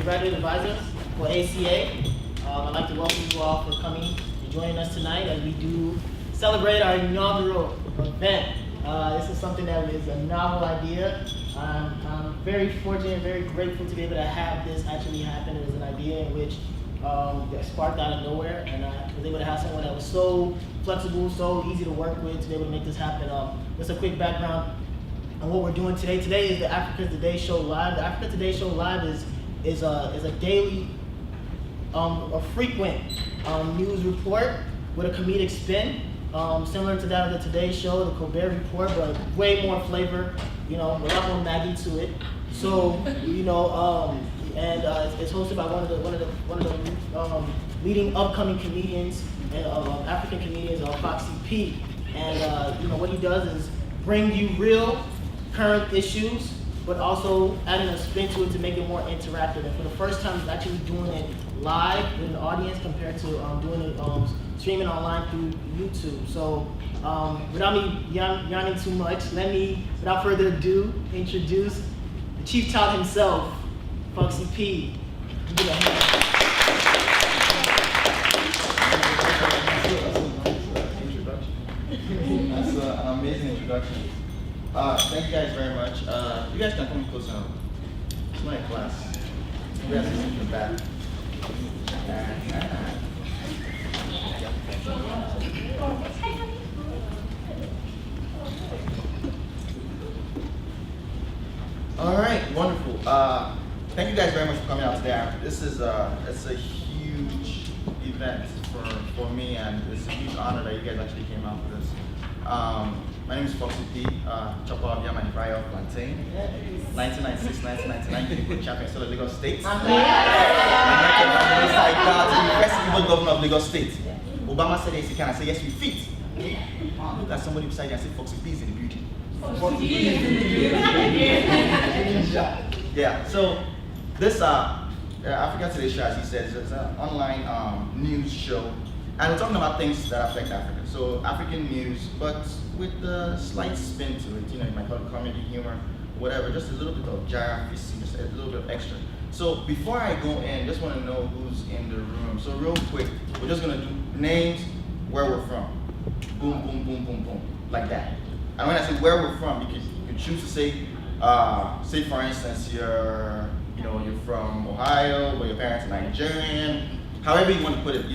graduate advisor for ACA. I'd like to welcome you all for coming and joining us tonight as we do celebrate our inaugural event. This is something that is a novel idea. I'm very fortunate and very grateful to be able to have this actually happen. It was an idea in which that sparked out of nowhere, and I was able to have someone that was so flexible, so easy to work with to be able to make this happen. Just a quick background on what we're doing today. Today is the Africa Today Show Live. The Africa Today Show Live is a daily, a frequent news report with a comedic spin, similar to that of the Today Show, the Colbert Report, but way more flavor, a lot more Maggie to it. So, it's hosted by one of the leading upcoming comedians and African comedians, Foxy P. And what he does is bring you real current issues, but also adding a spin to it to make it more interactive. And for the first time, he's actually doing it live with an audience compared to doing it streaming online through YouTube. So without me yawning too much, let me, without further ado, introduce the chief tout himself, Foxy P. Give it a hand. That's an amazing introduction. Thank you guys very much. You guys can come closer now. It's my class. We have to sit in the back. All right, wonderful. Thank you guys very much for coming out today. This is it's a huge event for me, and it's a huge honor that you guys actually came out for this. My name is Foxy P. Chopper of Yam and Fryer of Plantain. 1996, 1999, Clinical Champion State of Lagos State. The first evil governor of Lagos State. Obama said yes, he can. I said yes, we fit. Look at somebody beside you and say Foxy P is in the building. Yeah, so this Africa Today Show, as he says, is an online news show, and we're talking about things that affect Africa. So African news, but with a slight spin to it. You might call it comedy, humor, whatever. Just a little bit of gyre, just a little bit of extra. So before I go in, just want to know who's in the room. So real quick, we're just gonna do names, where we're from, boom, boom, boom, boom, boom, like that. And when I say where we're from, you can choose to say, say for instance, you're from Ohio, but your parents are Nigerian. However you want to put it,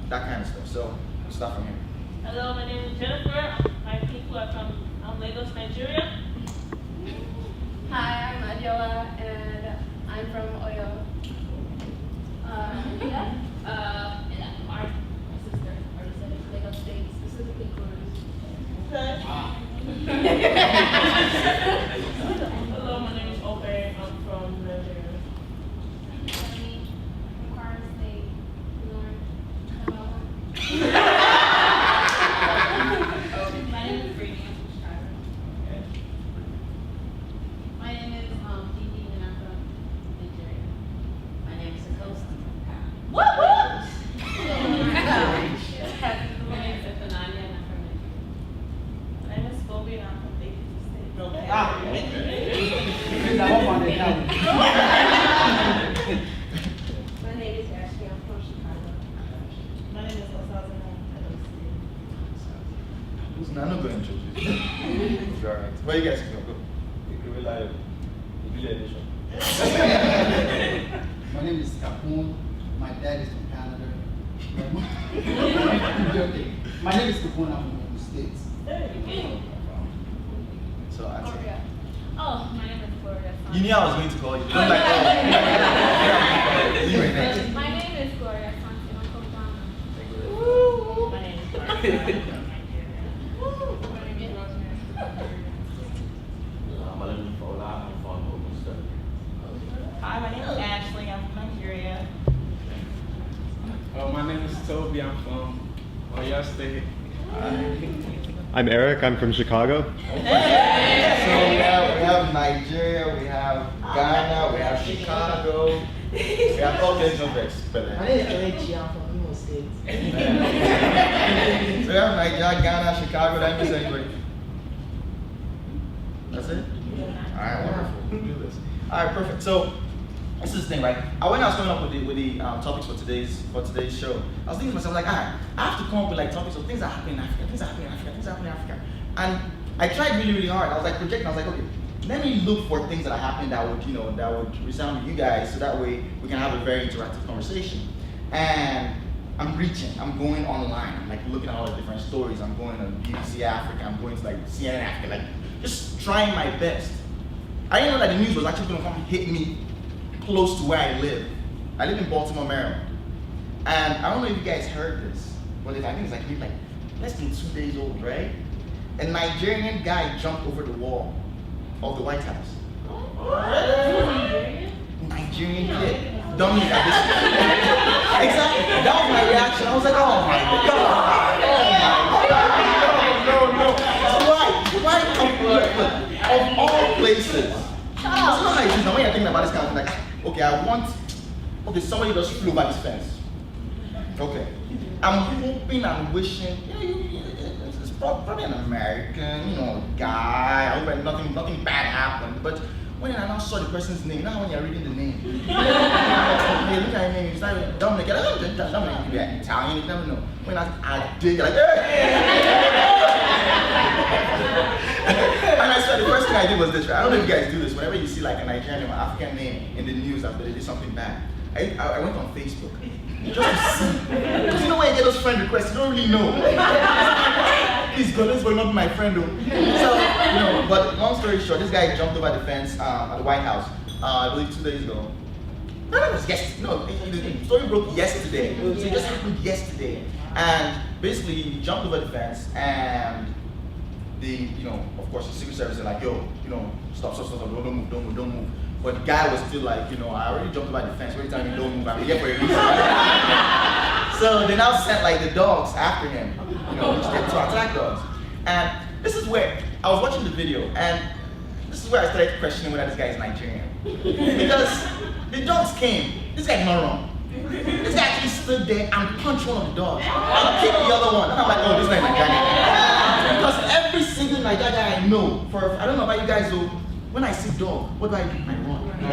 that kind of stuff. So we'll start from here. Hello, my name is Jennifer. My people are from Lagos, Nigeria. Hi, I'm Adiola, and I'm from Oyo. And my sister are from Lagos State, specifically Cruz. Okay. Hello, my name is Ope. I'm from Nigeria. From Kwara State, North. My name is Brittany. I'm from Chicago. My name is Didi, and I'm from Nigeria. My name is Sakosa. Woo woo! My name is Ethananya, and I'm from Nigeria. My name is Kobe, and I'm from Lagos State. My name is Ashley. I'm from Chicago. My name is Osaze, and I'm from Lagos I'm not going to introduce you. Alright. Where you guys can go? My name is Capone. My dad is from Canada. My name is Capone. I'm from the States. State. So answer. Gloria. Oh, my name is Gloria. You knew I was going to call you. Don't like you were next. My name is Gloria Santi. I'm from Ghana. My name is Gloria. My name is Rosemary. Hi, my name is Ashley. I'm from Nigeria. My name is Toby. I'm from Oyo State. I'm Eric. I'm from Chicago. So we have Nigeria, we have Ghana, we have Chicago, we have all kinds of My name is Kelechi. I'm from Imo State. So we have Nigeria, Ghana, Chicago, that means anybody. That's it? Alright, wonderful. We'll do this. Alright, perfect. So this is the thing, right? When I was coming up with the topics for today's show, I was thinking to myself like, I have to come up with like topics of things that happen in Africa, things that happen in Africa, things that happen in Africa. And I tried really, really hard. I was like projecting. I was like, okay, let me look for things that are happening that would resound with you guys, so that way we can have a very interactive conversation. And I'm reaching. I'm going online. I'm like looking at all the different stories. I'm going to BBC Africa. I'm going to like CNN Africa. Like just trying my best. I didn't know that the news was actually going to come hit me close to where I live. I live in Baltimore, Maryland. And I don't know if you guys heard this, but I think it's like maybe like less than 2 days old, right? A Nigerian guy jumped over the wall of the White House. Nigerian kid. Dummy at this. Exactly. That was my reaction. I was like, oh my god. Oh my god. No. Why of all places? It's not like this. Now when you're thinking about this kind of thing, like, okay, somebody just flew by this fence. Okay. I'm hoping and wishing, it's probably an American, guy. I hope that nothing bad happened. But when I now saw the person's name, now when you're reading the name, you look at his name, it's like Dominic. Dominic could be Italian, you never know. When I dig, like, hey! And I swear the first thing I did was this, right? I don't know if you guys do this. Whenever you see like a Nigerian or African name in the news after they did something bad, I went on Facebook just to see. Because you know when you get those friend requests, you don't really know. Please God, this will not be my friend though. So, but long story short, this guy jumped over the fence at the White House, I believe 2 days ago. No, it was yesterday. No, the story broke yesterday. So it just happened yesterday. And basically, he jumped over the fence, and of course, the Secret Service is like, yo, stop, don't move. But the guy was still like, I already jumped over the fence. Every time you don't move, I'm here for a reason. So they now sent like the dogs after him, to attack dogs. And this is where I was watching the video, and this is where I started questioning whether this guy is Nigerian. Because the dogs came, this guy's not wrong. This guy actually stood there and punched one of the dogs and kicked the other one. And I'm like, oh, this guy is Nigerian. Because every single Nigerian I know, I don't know about you guys though, when I see dog, what do? I run. So I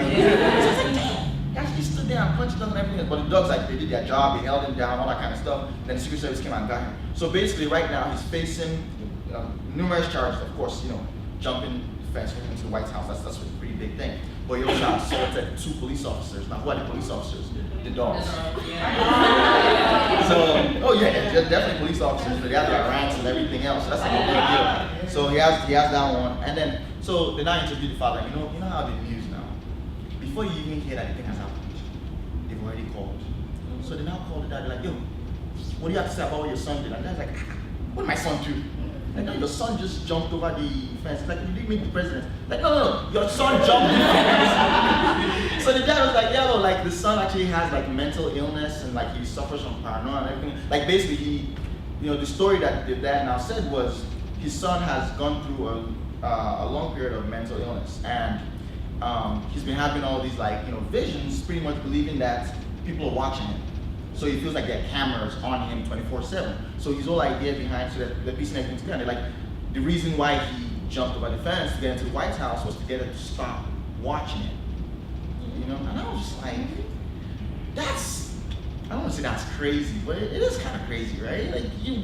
was like, damn. He actually stood there and punched them and everything. But the dogs, like, they did their job, they held him down, all that kind of stuff. Then the Secret Service came and got him. So basically, right now, he's facing numerous charges, of course, jumping the fence into the White House. That's a pretty big thing. But he also assaulted 2 police officers. Now, who are the police officers? The dogs. So, they're definitely police officers, but they have their ranks and everything else. So that's like a big deal. So he has that one. And then, so they now interviewed the father. You know how the news now. Before you even hear that the thing has happened, they've already called. So they now called the dad. They're like, yo, what do you have to say about what your son did? And the dad's like, what did my son do? Like, no, your son just jumped over the fence. Like, you didn't meet the president. Like, no, your son jumped the fence. So the dad was like, yeah, like the son actually has like mental illness and like he suffers from paranoia and everything. Like basically the story that the dad now said was his son has gone through a long period of mental illness, and he's been having all these like visions, pretty much believing that people are watching him. So he feels like there are cameras on him 24/7. So his whole idea behind, so that they're piecing everything together. Like the reason why he jumped over the fence to get into the White House was to get them to stop watching him. And I was just like, I don't want to say that's crazy, but it is kind of crazy, right? Like you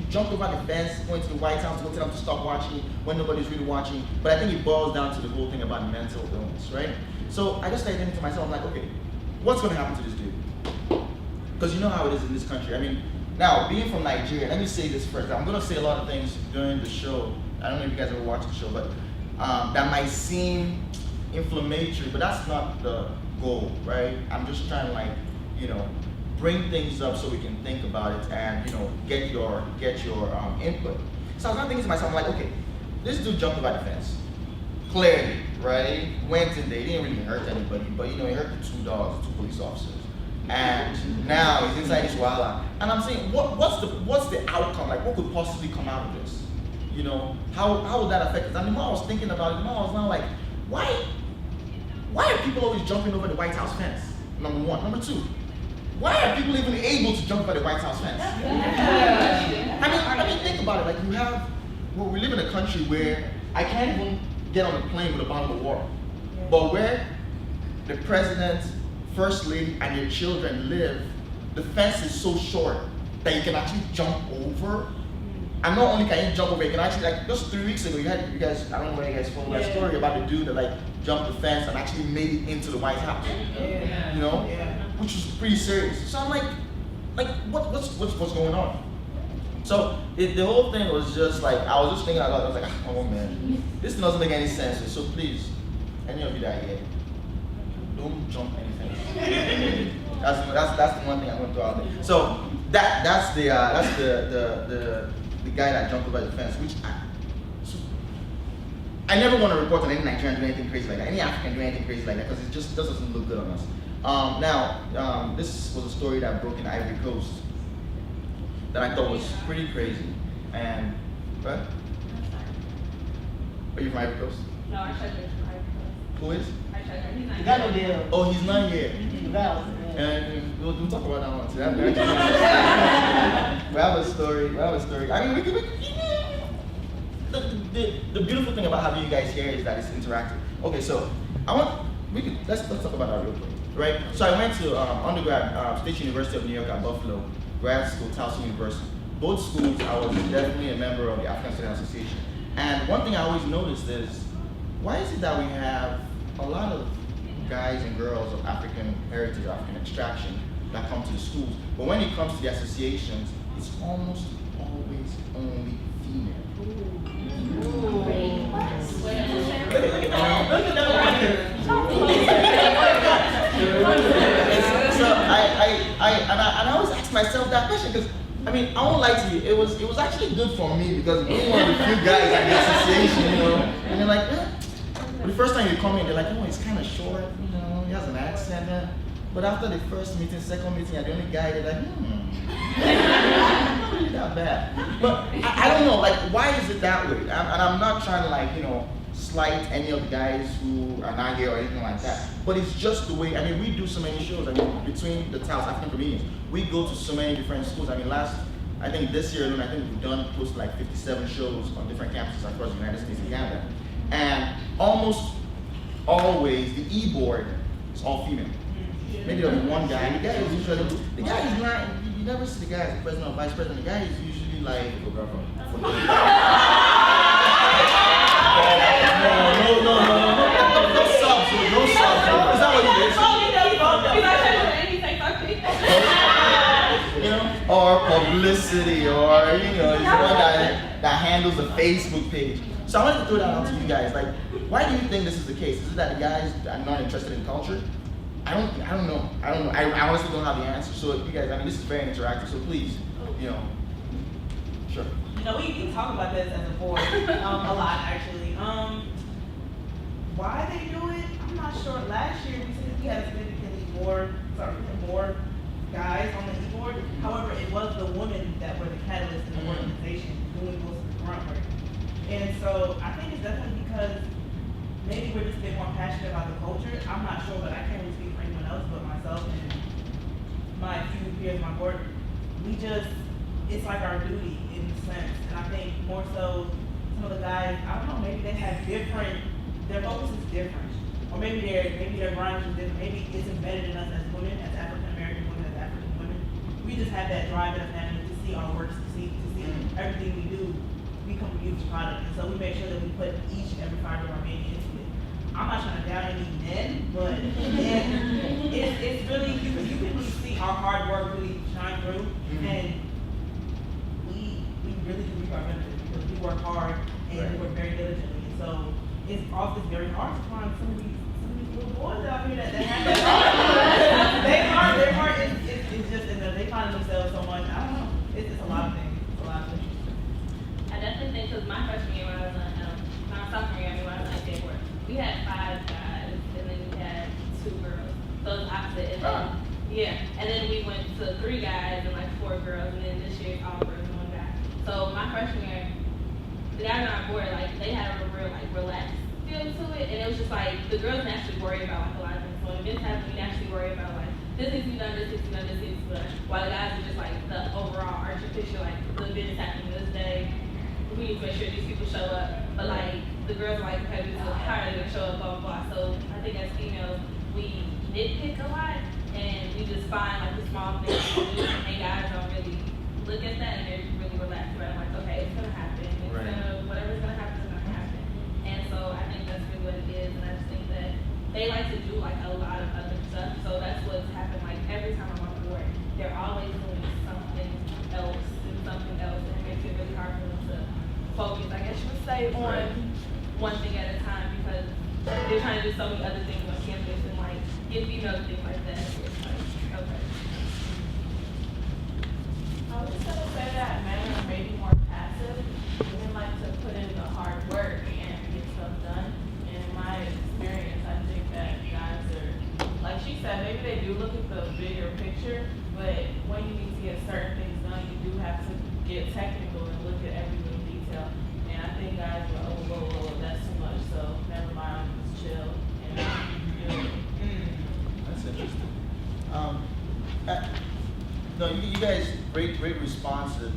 jumped over the fence, going to the White House, to tell them to stop watching when nobody's really watching. But I think it boils down to the whole thing about mental illness, right? So I just started thinking to myself, I'm like, okay, what's going to happen to this dude? Because you know how it is in this country. I mean, now, being from Nigeria, let me say this first. I'm going to say a lot of things during the show. I don't know if you guys ever watched the show, but that might seem inflammatory, but that's not the goal, right? I'm just trying to bring things up so we can think about it and get your input. So I was not thinking to myself, I'm like, okay, this dude jumped over the fence. Clearly, right? Went in there, he didn't really hurt anybody, but he hurt the 2 dogs, the 2 police officers. And now he's inside this wala. And I'm saying, what's the outcome? Like, what could possibly come out of this? How would that affect us? And the more I was thinking about it, the more I was now like, why are people always jumping over the White House fence? Number 1. Number 2, why are people even able to jump over the White House fence? I mean, think about it. Like we live in a country where I can't even get on a plane with a bottle of water. But where the president, first lady, and your children live, the fence is so short that you can actually jump over. And not only can you jump over, you can actually, like, just 3 weeks ago, you guys, I don't know whether you guys follow that story about the dude that like jumped the fence and actually made it into the White House. Yeah. You know? Yeah. Which was pretty serious. So I'm like what's going on? So the whole thing was just like, I was just thinking about it, I was like, oh man, this doesn't make any sense. So please, any of you that are here, don't jump any fence. That's the one thing I want to throw out there. So that's the guy that jumped over the fence, which I never want to report on any Nigerian doing anything crazy like that, any African doing anything crazy like that, because it just doesn't look good on us. Now, this was a story that broke in Ivory Coast that I thought was pretty crazy. And, what? Are you from Ivory Coast? No, I shut her. Who is? I shut her. He's not You got no deal. Oh, he's not here. You got it. And we'll talk about that one too. We have a story. I mean, we could the beautiful thing about having you guys here is that it's interactive. Okay, so let's talk about that real quick, right? So I went to undergrad, State University of New York at Buffalo, grad school, Towson University. Both schools, I was definitely a member of the African Student Association. And one thing I always noticed is, why is it that we have a lot of guys and girls of African heritage, African extraction that come to the schools, but when it comes to the associations, it's almost always only female. So I always ask myself that question, because I mean, I won't lie to you, it was actually good for me, because being one of the few guys at the association, you know, and they're like, the first time you come in, they're like, oh, he's kind of short, you know, he has an accent. But after the first meeting, second meeting, you're the only guy, they're like, not really that bad. But I don't know, like, why is it that way? And I'm not trying to, like, you know, slight any of the guys who are not here or anything like that. But it's just the way, I mean, we do so many shows. I mean, between the towns, African comedians, we go to so many different schools. I mean, I think this year alone, I think we've done close to like 57 shows on different campuses across the United States and Canada. And almost always the e-board is all female. Maybe there'll be one guy, and the guy is usually, the guy is not, you never see the guy as the president or vice president, the guy is usually like, no. No subs. Is that what he is? You know, or publicity, or, you know, he's the one that handles the Facebook page. So I wanted to throw that out to you guys. Like, why do you think this is the case? Is it that the guys are not interested in culture? I don't know. I honestly don't have the answer. So you guys, I mean, this is very interactive. So please, you know, sure. You know, we talk about this as a board a lot, actually. Why they do it, I'm not sure. Last year we had significantly more guys on the e-board. However, it was the women that were the catalyst in the organization doing most of the grunt work. And so I think it's definitely because maybe we're just a bit more passionate about the culture. I'm not sure, but I can't really speak for anyone else but myself and my few peers on my board. It's like our duty in a sense. And I think more so some of the guys, I don't know, maybe they have their focus is different. Or maybe their grind is different. Maybe it's embedded in us as women, as African American women, as African women. We just have that drive in us family to see our works, to see everything we do become a beautiful product. And so we make sure that we put each and every fiber of our being into it. I'm not trying to down any men, but it's really, you can really see our hard work really shine through. And we really do reap our benefits because we work hard and we work very diligently. And so it's often very hard to find some of these little boys out here that have that. Their heart is just in there. They find themselves so much. I don't know. It's a lot of things. It's a lot of things. I definitely think, because my freshman year when I was my sophomore year when I was on state board, we had 5 guys and then we had 2 girls. So it's opposite. And then, and then we went to 3 guys and like 4 girls, and then this year it's all girls and 1 guy. So my freshman year, the guys on our board, like, they had a real like relaxed feel to it, and it was just like the girls naturally worry about like a lot of things. So when events happen, we naturally worry about like this needs to be done, this needs to be done, this needs to be done. While the guys are just like the overall arching picture, like the event is happening this day. We need to make sure these people show up. But like the girls are like, okay, how are they gonna show up, blah blah blah. So I think as females, we nitpick a lot, and we just find like the small things to do, and guys don't really look at that, and they're really relaxed about it, like, okay, it's gonna happen, it's Right. whatever's gonna happen is gonna happen. And so I think that's really what it is, and I just think that they like to do like a lot of other stuff, so that's what's happened, like every time I'm on board, they're always doing something else, and it makes it really hard for them to focus, I guess you would say, on Right. one thing at a time, because they're trying to do so many other things on campus and like get females and things like that. It's like, okay. I was just gonna say that men are maybe more passive. Women like to put in the hard work and get stuff done. And in my experience, I think that guys are, like she said, maybe they do look at the bigger picture, but when you need to get certain things done, you do have to get technical and look at every little detail. And I think guys are, oh, whoa, that's too much, so never mind, I'll just chill. And That's interesting. No, you guys, great responses.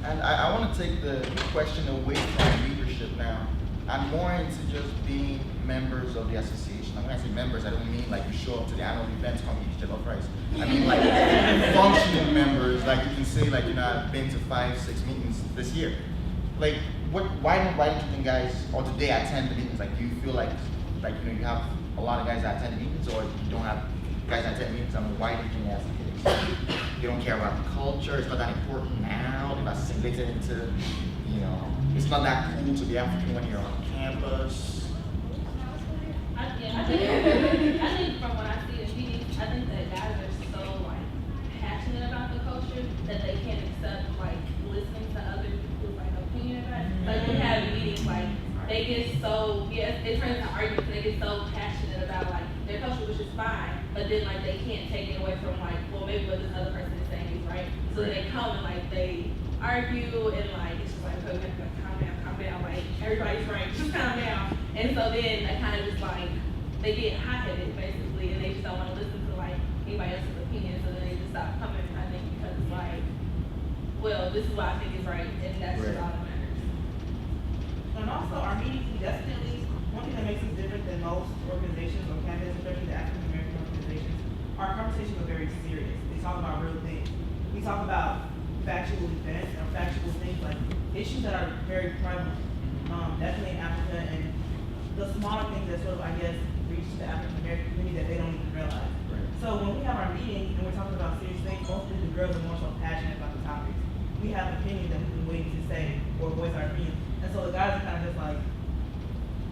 And I want to take the question away from leadership now. I'm more into just being members of the association. When I say members, I don't mean like you show up to the annual events, come eat jollof rice. I mean like functioning members, like you can say like, you know, I've been to 5-6 meetings this year. Like, why don't you think guys, or do they attend the meetings? Like, do you feel like, you know, you have a lot of guys that attend meetings, or you don't have guys that attend meetings? I mean, why do you think that's the case? You don't care about the culture, it's not that important now, they're not assimilated into, you know, it's not that cool to be African when you're on campus. I think from what I see in meetings, I think that guys are so like passionate about the culture that they can't accept like listening to other people's like opinion about it. Like we have meetings, like they get so it turns into arguments. They get so passionate about like their culture, which is fine, but then like they can't take it away from like, well, maybe what this other person is saying is right. So they come and like they argue and like it's just like, okay, we have to like, calm down, like everybody's right, just calm down. And so then they kind of just like they get hot-headed basically, and they just don't want to listen to like anybody else's opinion, so then they just stop coming. I think because it's like, well, this is what I think is right, and that's just all that matters. And also our meetings, we definitely, one thing that makes us different than most organizations or campus, especially the African American organizations, our conversations are very serious. They talk about real things. We talk about factual events and factual things like issues that are very prevalent, definitely in Africa, and the smaller things that sort of, I guess, reach the African American community that they don't even realize. Right. So when we have our meetings and we're talking about serious things, mostly the girls are more so passionate about the topics. We have opinions that we've been waiting to say or voice our opinions. And so the guys are kind of just like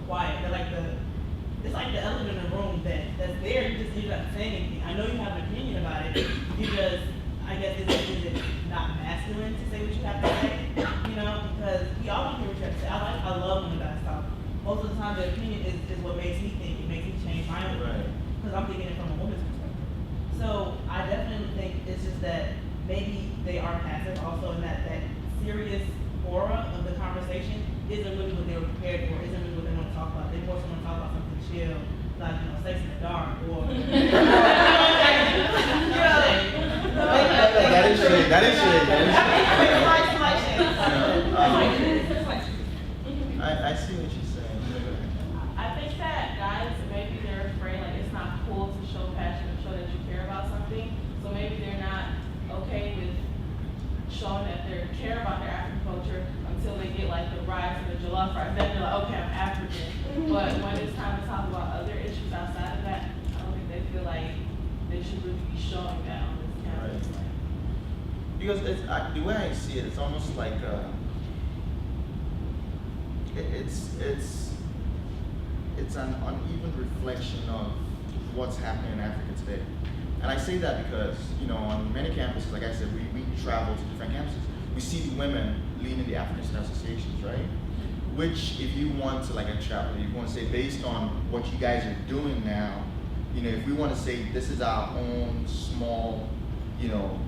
quiet. They're like it's like the elephant in the room that's there. You don't have to say anything. I know you have an opinion about it. You just, I guess, is it not masculine to say what you have to say? You know, because we all want to hear what you have to say. I love when the guys talk. Most of the time, the opinion is what makes me think. It makes me change my own opinion. Because I'm thinking it from a woman's perspective. So I definitely think it's just that maybe they are passive also in that serious aura of the conversation isn't really what they were prepared for, isn't really what they want to talk about. They more so want to talk about something chill, like, you know, sex in the dark or That is shade. I see what you're saying. I think that guys, maybe they're afraid, like it's not cool to show passion or show that you care about something. So maybe they're not okay with showing that they care about their African culture until they get like the rice and the jollof rice. Then they're like, okay, I'm African. But when it's time to talk about other issues outside of that, I don't think they feel like they should really be showing that on this campus. Right. Because the way I see it, it's almost like it's an uneven reflection of what's happening in Africa today. And I say that because, you know, on many campuses, like I said, we travel to different campuses. We see the women leading the African Student Associations, right? Which, if you want to, like a chapter, you want to say, based on what you guys are doing now, you know, if we want to say this is our own small, you know,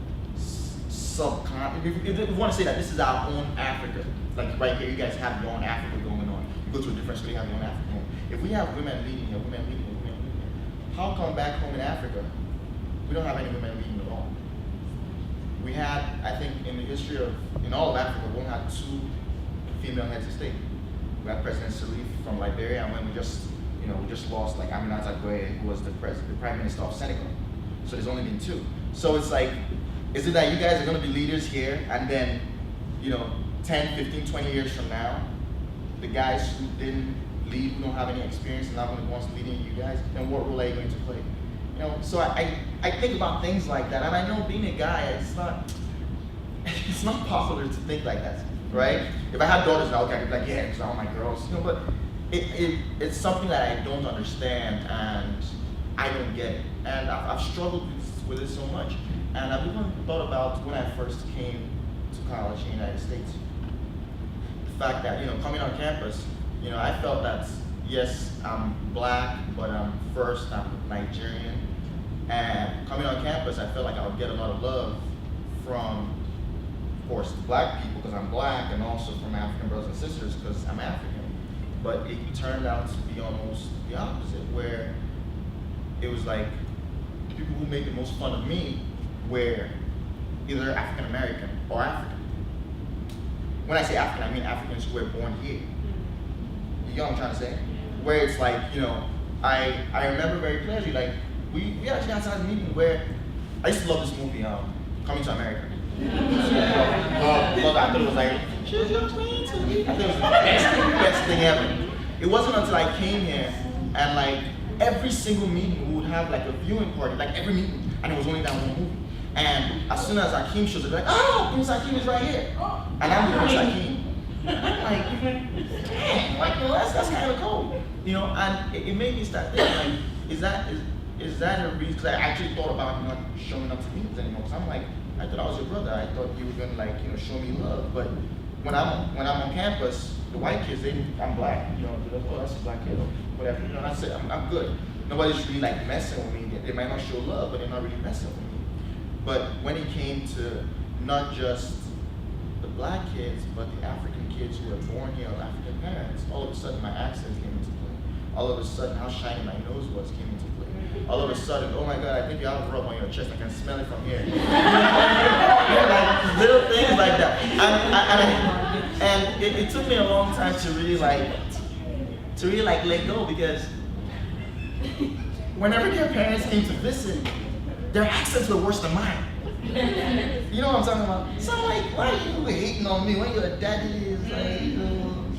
if we want to say that this is our own Africa, like right here, you guys have your own Africa going on. You go to a different school, you have your own Africa. If we have women leading here, women leading here, women leading here, how come back home in Africa, we don't have any women leading at all? We had, I think, in the history of, in all of Africa, we only had 2 female heads of state. We had President Sirleaf from Liberia, and when we just, You know, we just lost like Aminata Gueye, who was the prime minister of Senegal. So there's only been 2. So it's like, is it that you guys are going to be leaders here, and then, you know, 10, 15, 20 years from now, the guys who didn't lead, who don't have any experience, and not going to want to leading you guys, then what role are you going to play? You know, so I think about things like that, and I know being a guy, it's not popular to think like that, right? If I had daughters now, I'd be like, yeah, because I want my girls, you know, but it's something that I don't understand, and I don't get it. And I've struggled with it so much. And I've even thought about when I first came to college in the United States. The fact that, you know, coming on campus, you know, I felt that, yes, I'm black, but I'm Nigerian. And coming on campus, I felt like I would get a lot of love from, of course, black people because I'm black, and also from African brothers and sisters because I'm African. But it turned out to be almost the opposite, where it was like the people who made the most fun of me were either African American or African. When I say African, I mean Africans who were born here. You know what I'm trying to say? Where it's like, you know, I remember very clearly, like, we actually had a meeting where I used to love this movie, Coming to America. Love, I thought it was like, she's your queen to me. I thought it was the best thing ever. It wasn't until I came here and like every single meeting we would have like a viewing party, like every meeting, and it was only that one movie. And as soon as Akeem shows up, they're like, oh, Prince Akeem is right here. And I'm the Prince Akeem. And I'm like, dang, like, well, that's kind of cool. You know, and it made me start thinking, like, is that a reason? Cause I actually thought about not showing up to meetings anymore. Cause I'm like, I thought I was your brother. I thought you were gonna like, you know, show me love. But when I'm on campus, the white kids, I'm black. You know, they're like, oh, that's a black kid, or whatever. You know, and I said, I'm good. Nobody's really like messing with me. They might not show love, but they're not really messing with me. But when it came to not just the black kids, but the African kids who were born here of African parents, all of a sudden my accent came into play. All of a sudden how shiny my nose was came into play. All of a sudden, oh my God, I think you have a rub on your chest. I can smell it from here. Like little things like that. And it took me a long time to really like let go, because whenever their parents came to visit, their accents were worse than mine. You know what I'm talking about? So I'm like, why are you hating on me when your daddy is like,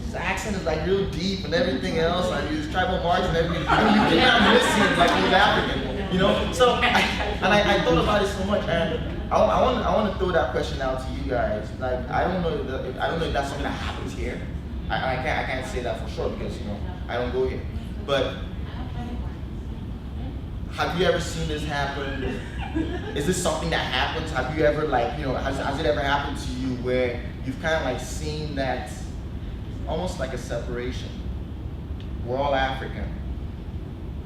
his accent is like real deep and everything else, and his tribal marks and everything, and you cannot miss him like he's African, you know? So, I thought about it so much, and I want to throw that question out to you guys. Like, I don't know if that's something that happens here. I can't say that for sure because, you know, I don't go here. But have you ever seen this happen? Is this something that happens? Have you ever like, you know, has it ever happened to you where you've kind of like seen that almost like a separation? We're all African,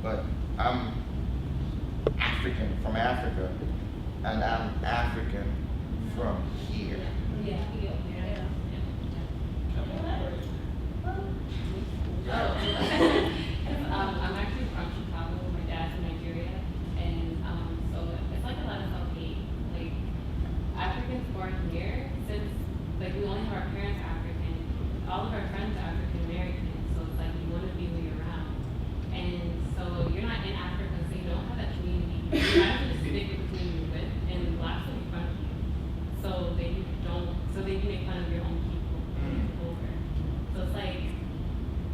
but I'm African from Africa, and I'm African from here. I'm actually from Chicago. My dad's from Nigeria, and so it's like a lot of self-hate. Like Africans born here, since like we only have our parents African, all of our friends are African American. So it's like you want to be who you're around, and so you're not in Africa, so you don't have that community. You're not going to stick with the community you're with, and blacks will make fun of you. So they make fun of your own people over. So it's like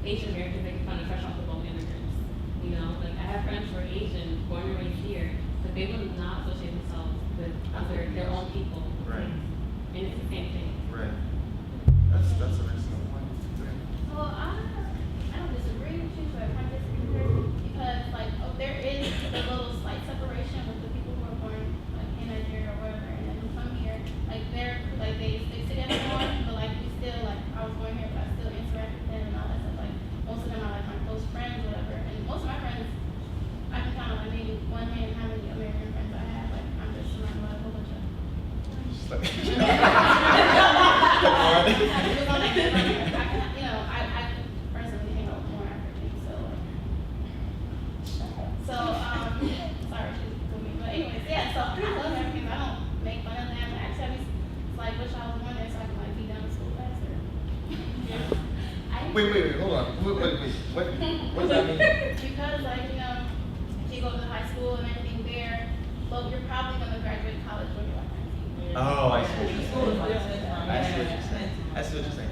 Asian Americans making fun of fresh off the boat immigrants. You know, like I have friends who are Asian, born and raised here, but they would not associate themselves with their own people. Right. And it's the same thing. Right. That's an excellent point. Well, I don't disagree with you, but I disagree because like there is a little slight separation with the people who are born like in Nigeria or wherever, and then who come here, like they're like they stick together more, but like we still like I was born here, but I still interact with them and all that stuff. Like most of them are like my close friends, or whatever, and most of my friends I can count on like maybe one hand how many American friends I have. Like I'm just surrounded by a whole bunch of. I personally hang out with more Africans, sorry, she's with me, but anyways, yeah, so I love Africans, I don't make fun of them, actually, it's like, wish I was born there so I can like be done with school faster. I Wait, hold on. Wait. What does that mean? Because, like, you know, if you go to high school and everything there, well, you're probably gonna graduate college when you're like 19. Oh, I see what you're saying. I see what you're saying.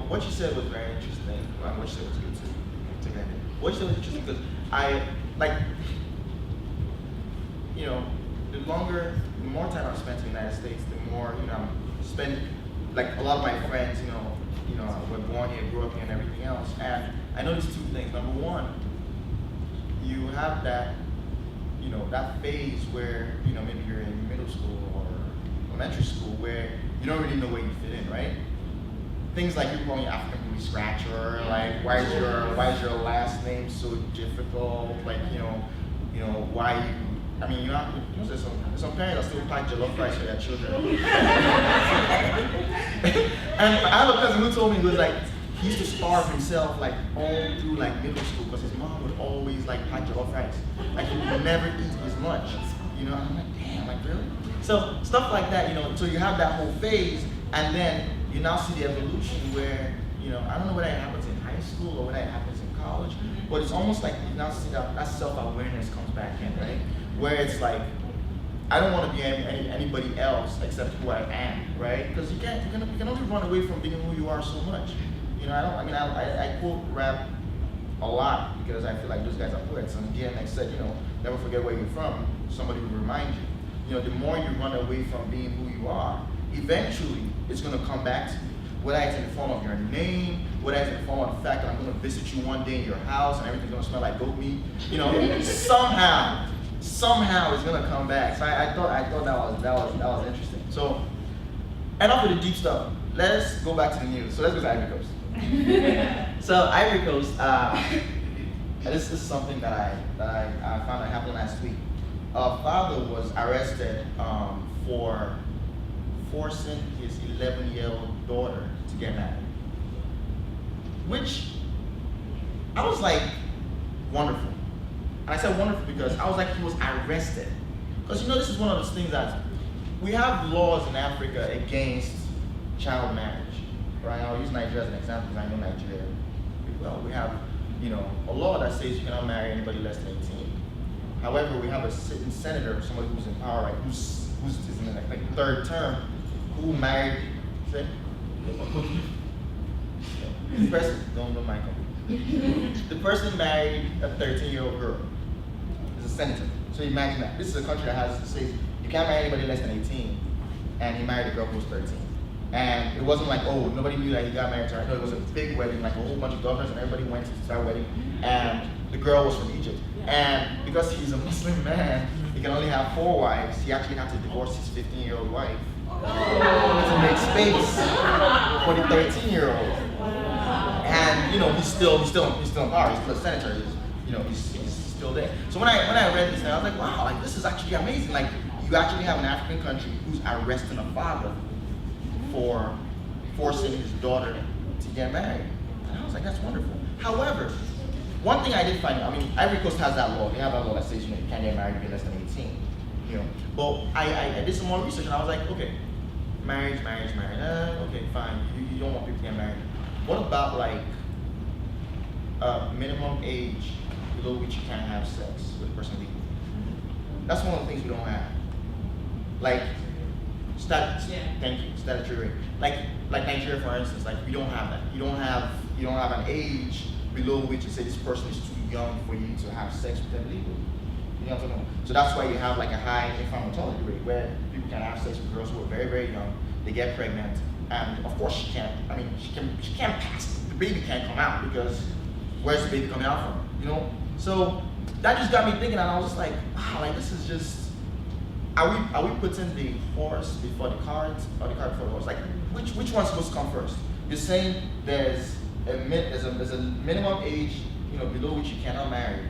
What you said was very interesting. Well, what you said was good too. What you said was interesting because I like, you know, the more time I've spent in the United States, the more, you know, spend, like a lot of my friends, you know, were born here, grew up here and everything else. And I noticed two things. Number one, you have that, you know, that phase where, you know, maybe you're in middle school or elementary school where you don't really know where you fit in, right? Things like you're calling African booty scratcher, like why is your last name so difficult? Like, you know, why you, I mean, you know, there's some parents that still pack jollof rice for their children. And I have a cousin who told me, he was like, he used to starve himself like all through like middle school because his mom would always like pack jollof rice. Like he would never eat his lunch. You know, and I'm like, damn, like really? So stuff like that, you know, so you have that whole phase and then you now see the evolution where, you know, I don't know whether it happens in high school or whether it happens in college, but it's almost like you now see that self-awareness comes back in, right? Where it's like, I don't want to be anybody else except who I am, right? Because you can only run away from being who you are so much. You know, I quote rap a lot because I feel like those guys are poets. And DMX said, you know, never forget where you're from. Somebody will remind you. You know, the more you run away from being who you are, eventually it's going to come back to you. Whether it's in the form of your name, whether it's in the form of the fact that I'm going to visit you one day in your house and everything's going to smell like goat meat. You know, somehow it's going to come back. So I thought that was interesting. So, enough of the deep stuff. Let's go back to the news. So let's go to Ivory Coast. So Ivory Coast, this is something that I found that happened last week. A father was arrested for forcing his 11-year-old daughter to get married. Which, I was like, wonderful. And I said wonderful because I was like, he was arrested. Because you know, this is one of those things that we have laws in Africa against child marriage. Right? I'll use Nigeria as an example because I know Nigeria pretty well. We have, you know, a law that says you cannot marry anybody less than 18. However, we have a sitting senator, somebody who's in power, right, who's in the like third term, who married, say, the person, don't mind me. The person married a 13-year-old girl. Is a senator. So imagine that. This is a country that says you can't marry anybody less than 18, and he married a girl who was 13. And it wasn't like, oh, nobody knew that he got married to her. No, it was a big wedding, like a whole bunch of governors and everybody went to that wedding. And the girl was from Egypt. And because he's a Muslim man, he can only have 4 wives. He actually had to divorce his 15-year-old wife to make space for the 13-year-old. And you know, he's still in power. He's still a senator. He's still there. So when I read this, I was like, wow, like this is actually amazing. Like you actually have an African country who's arresting a father for forcing his daughter to get married. And I was like, that's wonderful. However, one thing I did find, I mean, Ivory Coast has that law. They have that law that says, you know, you can't get married if you're less than 18. You know, but I did some more research and I was like, okay, marriage. Okay, fine. You don't want people to get married. What about like a minimum age below which you can't have sex with a person legally? That's one of the things we don't have. Like, thank you, statutory. Like Nigeria, for instance, like we don't have that. You don't have an age below which you say this person is too young for you to have sex with them legally. You know what I'm talking about? So that's why you have like a high infant mortality rate where people can have sex with girls who are very, very young. They get pregnant, and of course she can't pass. The baby can't come out because where's the baby coming out from? You know? So that just got me thinking, and I was just like, wow, like this is just. Are we putting the horse before the cart or the cart before the horse? Like which one's supposed to come first? You're saying there's a minimum age, you know, below which you cannot marry,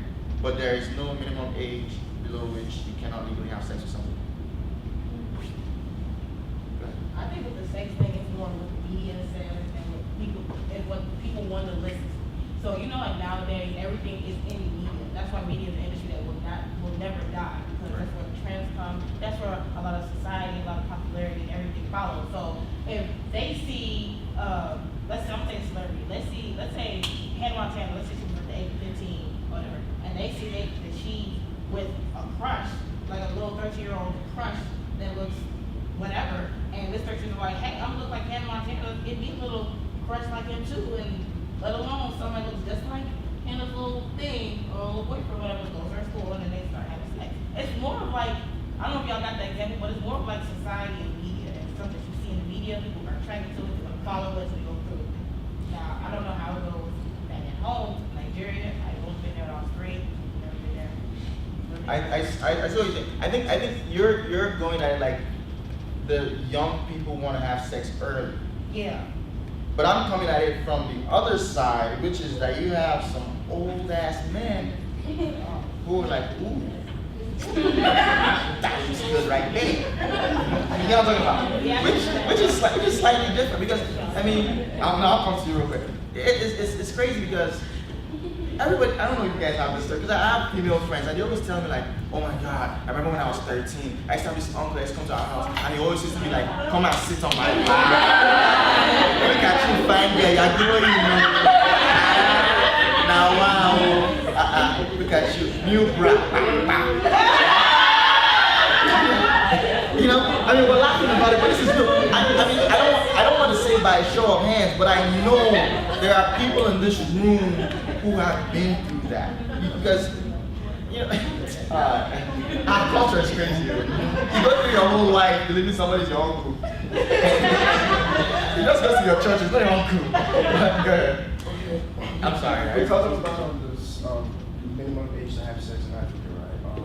but there is no minimum age below which you cannot legally have sex with somebody. I think what the sex thing is more what the media says and what people want to listen to. So you know, like nowadays everything is in the media. That's why media is an industry that will never die because that's where the trends come. That's where a lot of society, a lot of popularity, everything follows. So if they see can be a little crushed like him too, and let alone somebody looks just like him, a little thing, or a little boyfriend, whatever, goes to her school, and then they start having sex. It's more of like, I don't know if y'all got that example, but it's more of like society and media, and stuff that you see in the media, people are attracted to it, they're gonna follow it, so they go through it. Now, I don't know how it goes back at home, Nigeria, I've only been there all straight, never been there. I see what you think. I think you're going at it like the young people want to have sex early. Yeah. But I'm coming at it from the other side, which is that you have some old ass men who are like, ooh, that was good right there. You know what I'm talking about? Which is slightly different because I mean, I'll come to you real quick. It's crazy because everybody, I don't know if you guys have this story, because I have female friends and they always tell me like, oh my God, I remember when I was 13, I used to have this uncle that used to come to our house and he always used to be like, come and sit on my lap. Look at you, fine girl, you're doing you know. Now wow, look at you, new bra. You know, I mean, we're laughing about it, but this is real. I mean, I don't want to say by a show of hands, but I know there are people in this room who have been through that. Because, you know, our culture is crazy. You go through your whole life believing somebody's your uncle. You just go to your church, it's not your uncle. Go ahead. I'm sorry. Right? Because of this minimum age to have sex in Africa, right?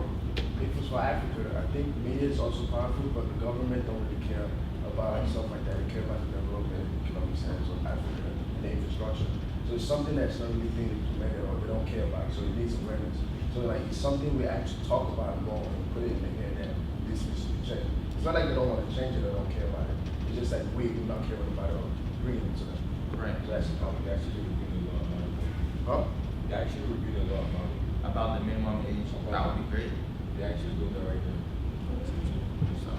If it's for Africa, I think media is also powerful, but the government don't really care about stuff like that. They care about the development and economic status of Africa and the infrastructure. So it's something that's not really being implemented or they don't care about. So it needs awareness. So like it's something we actually talk about more and put it in the head that this needs to be changed. It's not like they don't want to change it or don't care about it. It's just that we do not care about it or bringing it to them. Right. So that's the problem. They actually review the law about it. Huh? They actually review the law about it. About the minimum age, that would be great. They actually do that right there. So,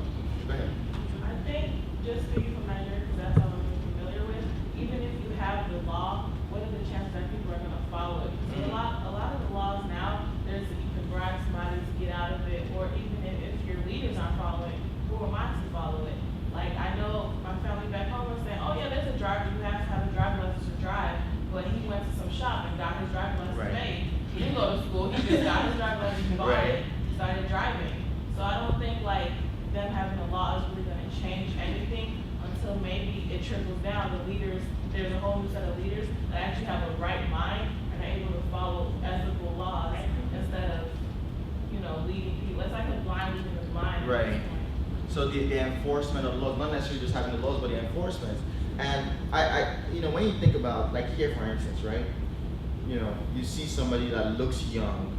go ahead. I think just speaking from Nigeria, because that's all I'm familiar with, even if you have the law, what are the chances that people are going to follow it? Because a lot of the laws now, there's you can bribe somebody to get out of it, or even if your leaders aren't following, who am I to follow it? Like I know my family back home was saying, oh yeah, there's a driver, you have to have a driver's license to drive, but he went to some shop and got his driver's license Right. made. He didn't go to school, he just got his driver's license, bought Right. it, started driving. So I don't think like them having a law is really gonna change anything until maybe it trickles down. The leaders, there's a whole new set of leaders that actually have a right mind and are able to follow ethical laws instead of, you know, leading people. It's like a blind leading the blind. Right. So the enforcement of laws, not necessarily just having the laws, but the enforcement. And I you know, when you think about, like here for instance, right? You know, you see somebody that looks young.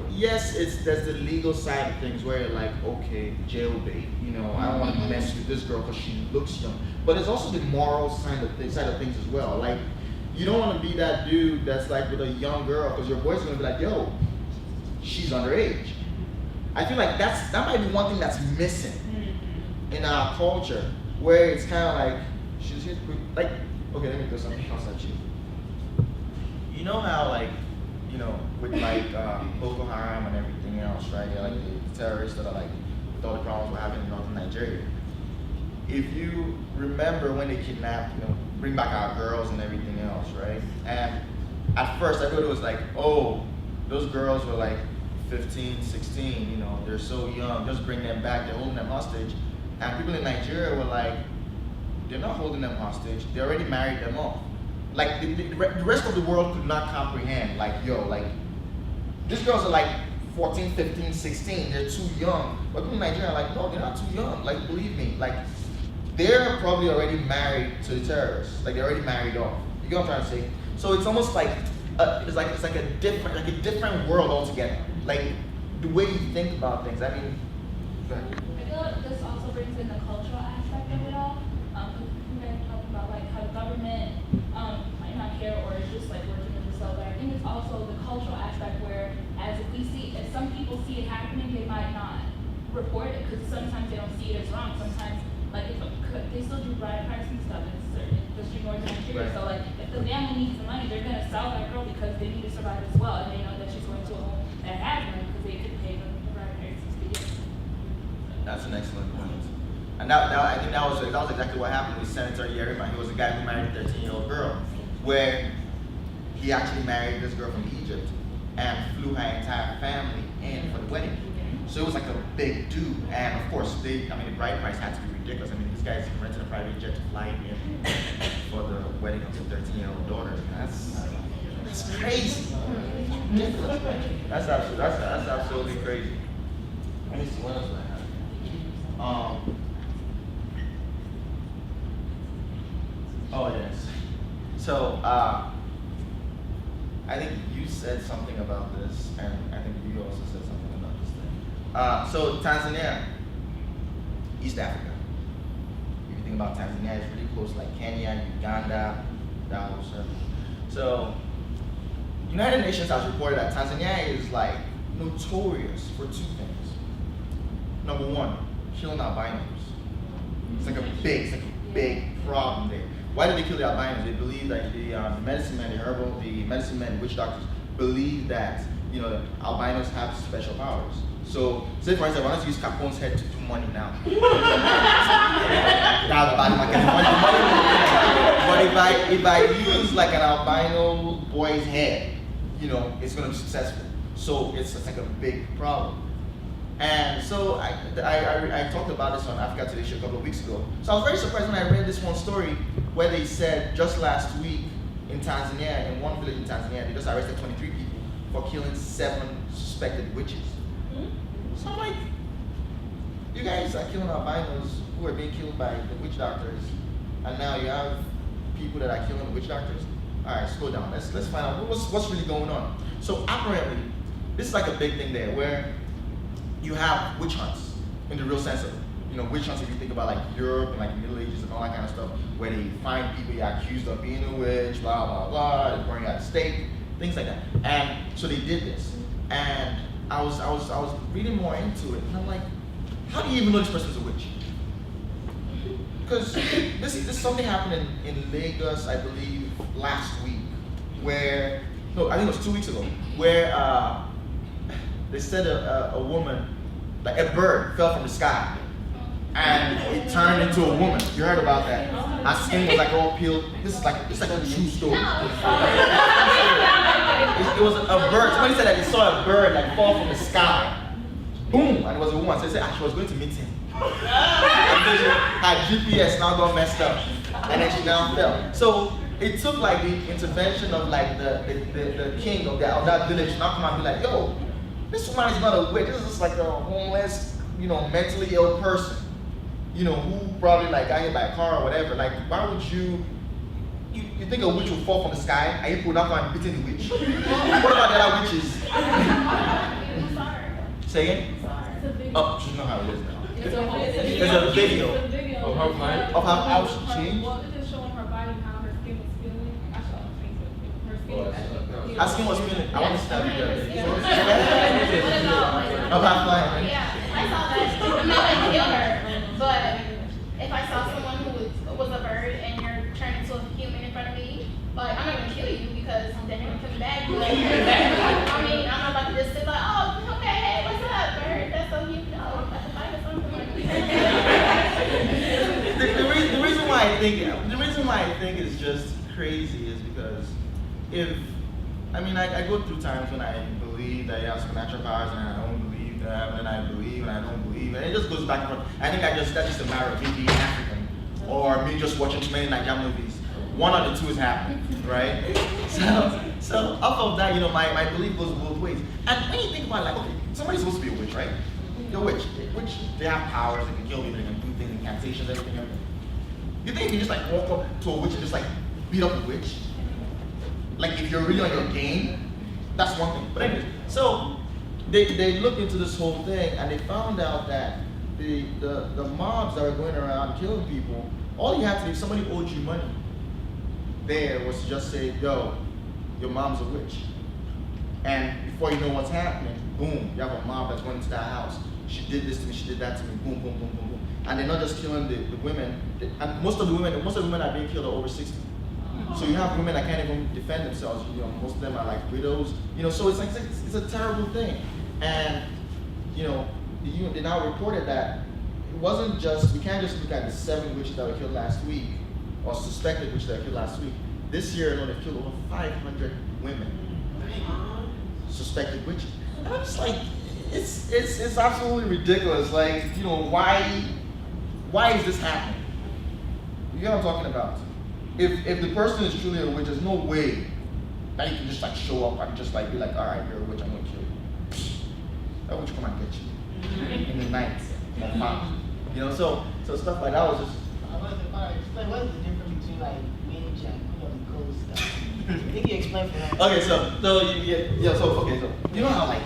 Yes, there's the legal side of things where you're like, okay, jailbait. You know, I don't want to mess with this girl because she looks young. But there's also the moral side of things as well. Like, you don't want to be that dude that's like with a young girl because your boy's gonna be like, yo, she's underage. I feel like that might be one thing that's missing in our culture, where it's kind of like, like, okay, let me do something else at you. You know how like, you know, with like Boko Haram and everything else, right? They're like the terrorists that are like, with all the problems we're having in northern Nigeria. If you remember when they kidnapped, you know, bring back our girls and everything else, right? And at first everybody was like, oh, those girls were like 15, 16, you know, they're so young, just bring them back, they're holding them hostage. And people in Nigeria were like, they're not holding them hostage, they already married them off. Like, the rest of the world could not comprehend, like, yo, like, these girls are like 14, 15, 16, they're too young. But people in Nigeria are like, no, they're not too young, like, believe me. Like, they're probably already married to the terrorists. Like, they're already married off. You get what I'm trying to say? So it's almost like, it's like a different world altogether. Like, the way you think about things, I mean, go ahead. I feel like this also brings in the cultural aspect of it all. You guys talk about like how the government might not care or it's just like working with themselves. But I think it's also the cultural aspect where, as if some people see it happening, they might not report it because sometimes they don't see it as wrong. Sometimes like if they still do bride price and stuff in certain district north Nigeria. So like if the family needs the money, they're gonna sell that girl because they need to survive as well, and they know that she's going to a home that has money because they could pay the bride prices to get. That's an excellent point. And And I think that was exactly what happened with Senator Yerima. He was the guy who married a 13-year-old girl, where he actually married this girl from Egypt and flew her entire family in for the wedding. So it was like a big do, and of course, the bride price had to be ridiculous. I mean, this guy's renting a private jet to fly in for the wedding of his 13-year-old daughter. That's crazy. Ridiculous. That's absolutely crazy. Let me see what else do I have. Oh yes. So I think you said something about this, and I think you also said something about this thing. So Tanzania, East Africa. If you think about Tanzania, it's really close, like Kenya, Uganda, that whole circle. So United Nations has reported that Tanzania is like notorious for two things. Number one, killing albinos. It's like a big problem there. Why did they kill the albinos? They believe that the medicine men, the medicine men, witch doctors, believe that albinos have special powers. So, say for instance, I want to use Capone's head to do money now. But if I use like an albino boy's head, it's going to be successful. So it's like a big problem. And so I talked about this on Africa Today Show a couple of weeks ago. So I was very surprised when I read this one story where they said just last week in Tanzania, in one village in Tanzania, they just arrested 23 people for killing 7 suspected witches. So I'm like, you guys are killing albinos who are being killed by the witch doctors, and now you have people that are killing the witch doctors? All right, slow down. Let's find out what's really going on. So apparently, this is like a big thing there where you have witch hunts in the real sense of it. Witch hunts, if you think about like Europe and like the Middle Ages and all that kind of stuff, where they find people you're accused of being a witch, blah, blah, blah, they bring you out of stake, things like that. And so they did this. And I was reading more into it, and I'm like, how do you even know this person's a witch? Because this something happened in Lagos, I believe, last week, where, no, I think it was 2 weeks ago, where they said a woman, like a bird fell from the sky, and it turned into a woman. You heard about that? Her skin was like all peeled. This is like a true story. It was a bird. Somebody said that they saw a bird like fall from the sky. Boom, and it was a woman. So they said she was going to meet him. And then her GPS now got messed up, and then she now fell. So it took like the intervention of like the king of that village to now come and be like, yo, this woman is not a witch. This is just like a homeless, mentally ill person, who probably like got hit by a car or whatever. Like, why would you think a witch will fall from the sky and you put out and beating the witch? What about the other witches? Say again? Oh, you know how it is now. There's a video Of her flying? of how she changed. Well, it's just showing her body how her skin was feeling. I saw on Facebook. Her skin was actually Her skin was feeling. I want to stop you there. Yeah. Of how flying. Yeah, I saw that. I'm not gonna kill her, but if I saw someone who was a bird and you're turning into a human in front of me, like, I'm not gonna kill you because then you're coming back. I mean, I'm not about to just sit like, oh, okay, hey, what's up, bird? That's so cute. No, I'm about to fight or something. The reason why I think it's just crazy is because I go through times when I believe that you have supernatural powers and I don't believe them, and then I believe and I don't believe, and it just goes back and forth. I think that's just a matter of me being African or me just watching too many Nigerian movies. One of the two is happening, right? So off of that, my belief goes both ways. And when you think about it, like, okay, somebody's supposed to be a witch, right? You're a witch. They have powers, they can kill people, they can do things, incantations, everything. You think you can just like walk up to a witch and just like beat up a witch? Like if you're really on your game, that's one thing. But anyways, so they looked into this whole thing and they found out that the mobs that were going around killing people, all you had to do, if somebody owed you money, there was to just say, yo, your mom's a witch. And before you know what's happening, boom, you have a mob that's going into that house. She did this to me, she did that to me, boom, boom, boom, boom, boom. And they're not just killing the women, and most of the women that are being killed are over 60. So you have women that can't even defend themselves, most of them are like widows, so it's a terrible thing. And, they now reported that it wasn't just, we can't just look at the 7 witches that were killed last week, or suspected witches that were killed last week. This year alone, they've killed over 500 women, suspected witches. And I'm just like, it's absolutely ridiculous. Like, you know, why is this happening? You get what I'm talking about? If the person is truly a witch, there's no way that you can just like show up and just like be like, all right, you're a witch, I'm gonna kill you. That witch come and get you in the night, like mom. You know, so stuff like that was just. Explain what is the difference between like witch and queen of the coast stuff? I think you explained for that. Okay, so you know how like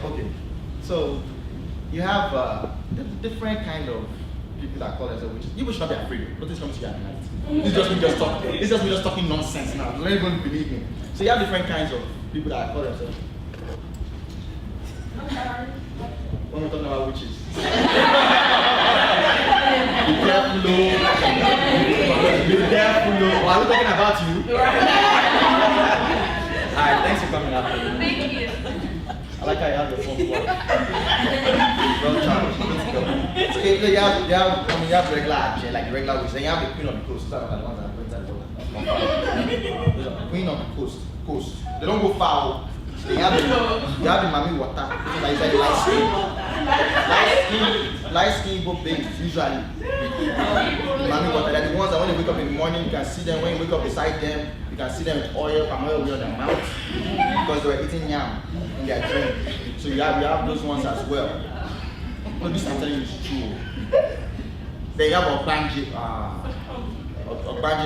so you have different kind of people that call themselves witches. You should not be afraid. Nothing's coming to you at night. It's just me just talking. It's just me just talking nonsense now. Don't even believe me. So you have different kinds of people that call themselves. When we're talking about witches. Be careful, Be careful, Oh, are we talking about you? Alright, thanks for coming out. Thank you. I like how you have your phone plugged. Well charged. Let's go. So you have regular action, like the regular witch. Then you have the queen of the coast. Those are the ones that are queen of the coast. They don't go foul. They have the mommy water. It's like light skin both babies usually. Mommy water. They're the ones that when they wake up in the morning, you can see them. When you wake up beside them, you can see them with palm oil on their mouth because they were eating yam in their drink. So you have those ones as well. But this I'm telling you is true. They have Ogbanje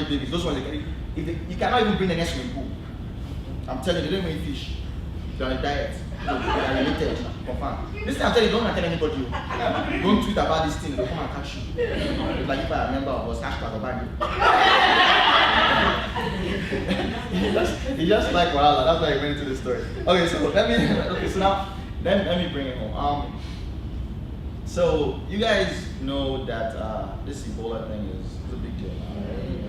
babies. Those ones, you cannot even bring the next swimming pool. I'm telling you, they don't even eat fish. They're on a diet. They're related. Confirm. This thing I'm telling you, don't tell anybody. Don't tweet about this thing. They'll come and catch you. Like if I remember, I was #Ogbanje. He just like Wahala. That's why I went into the story. Okay, so let me bring it home. So you guys know that this Ebola thing is a big deal.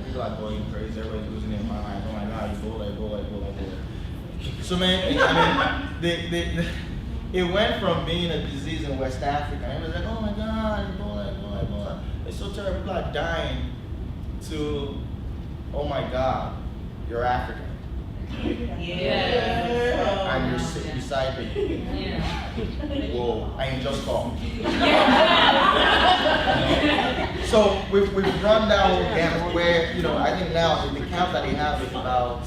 People are going crazy. Everybody's losing their mind. Oh my God, Ebola. So man, I mean, it went from being a disease in West Africa. And it was like, oh my God, Ebola. It's so terrible. People are dying. To, oh my God, you're African. Yeah. And you're sitting beside me. Yeah. Whoa, I ain't just called. So we've run down camps where, I think now the camp that they have is about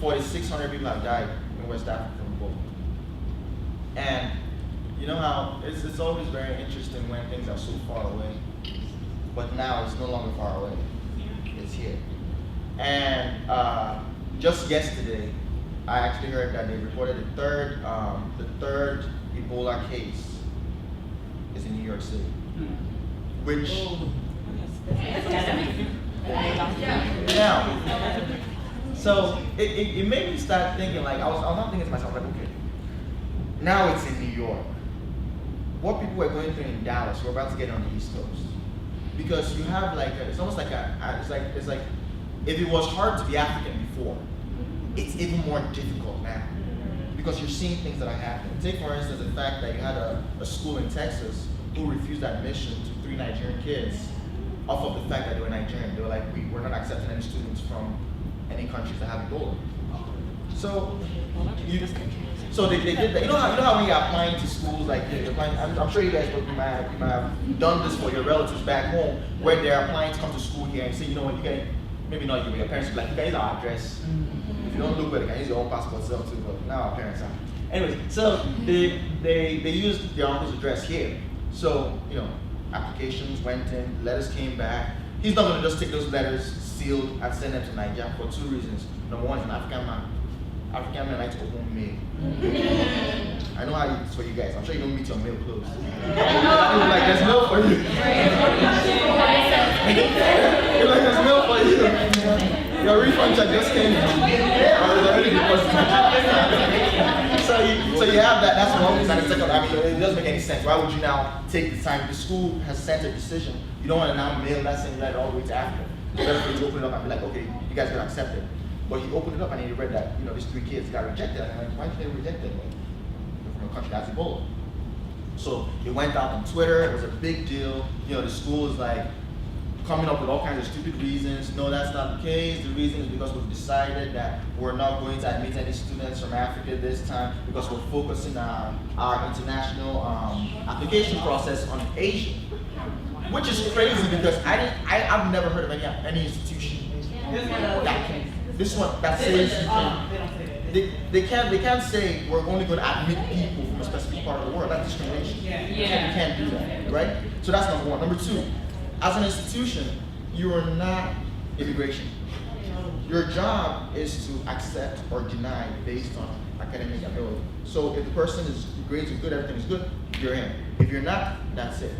4,600 people have died in West Africa from Ebola. And you know how it's always very interesting when things are so far away, but now it's no longer far away. It's here. And just yesterday, I actually heard that they reported the third Ebola case is in New York City, which yeah. So it made me start thinking, like I was not thinking to myself, like, okay, now it's in New York. What people were going through in Dallas, we're about to get on the East Coast, because you have like it's almost like it's like if it was hard to be African before, it's even more difficult now, because you're seeing things that are happening. Take for instance the fact that you had a school in Texas who refused admission to 3 Nigerian kids off of the fact that they were Nigerian. They were like, we're not accepting any students from any countries that have Ebola. So they did that. You know how when you're applying to schools, like you're applying, I'm sure you guys might have done this for your relatives back home, where they're applying to come to school here and say, you know what, you can, maybe not you, but your parents will be like, you can use our address. If you don't look well, you can use your own passport self too, but now our parents are. Anyways, so they used their uncle's address here. So, applications went in, letters came back. He's not going to just take those letters sealed and send them to Nigeria for 2 reasons. Number one, he's an African man. African men like to open mail. I know how it's for you guys. I'm sure you don't meet your mail closed. Like, there's mail for you. Like, there's mail for you. Your refund check just came in. It's already deposited. So you have that. That's one reason. And the second, it doesn't make any sense. Why would you now take the time? The school has sent a decision. You don't want to now mail that same letter all the way to Africa. It's better for you to open it up and be like, okay, you guys can accept it. But he opened it up and he read that, these 3 kids got rejected. And I'm like, why did they reject it? Like, they're from a country that's Ebola. So it went out on Twitter, it was a big deal. You know, the school is like coming up with all kinds of stupid reasons. No, that's not the case. The reason is because we've decided that we're not going to admit any students from Africa this time because we're focusing on our international application process on Asia. Which is crazy because I've never heard of any institution this one that says you can. They don't say that. They can't say we're only going to admit people from a specific part of the world. That's discrimination. Yeah. You can't do that, right? So that's number one. Number two, as an institution, you are not immigration. Your job is to accept or deny based on academic ability. So if the person is grades are good, everything is good, you're in. If you're not, that's it.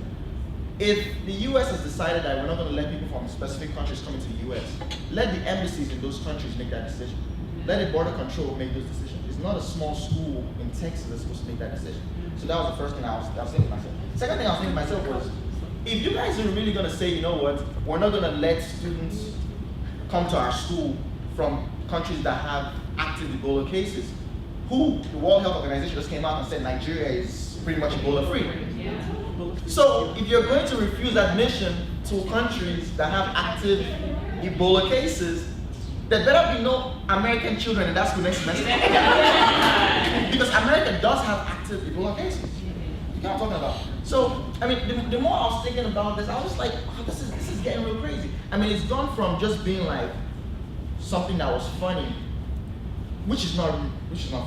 If the U.S. has decided that we're not going to let people from specific countries come into the U.S., let the embassies in those countries make that decision. Let the border control make those decisions. It's not a small school in Texas that's supposed to make that decision. So that was the first thing I was thinking to myself. Second thing I was thinking to myself was, if you guys are really going to say, you know what, we're not going to let students come to our school from countries that have active Ebola cases, the World Health Organization just came out and said Nigeria is pretty much Ebola free. So if you're going to refuse admission to countries that have active Ebola cases, there better be no American children in that school next semester. Because America does have active Ebola cases. You know what I'm talking about? So, I mean, the more I was thinking about this, I was like, oh, this is getting real crazy. I mean, it's gone from just being like something that was funny, which is not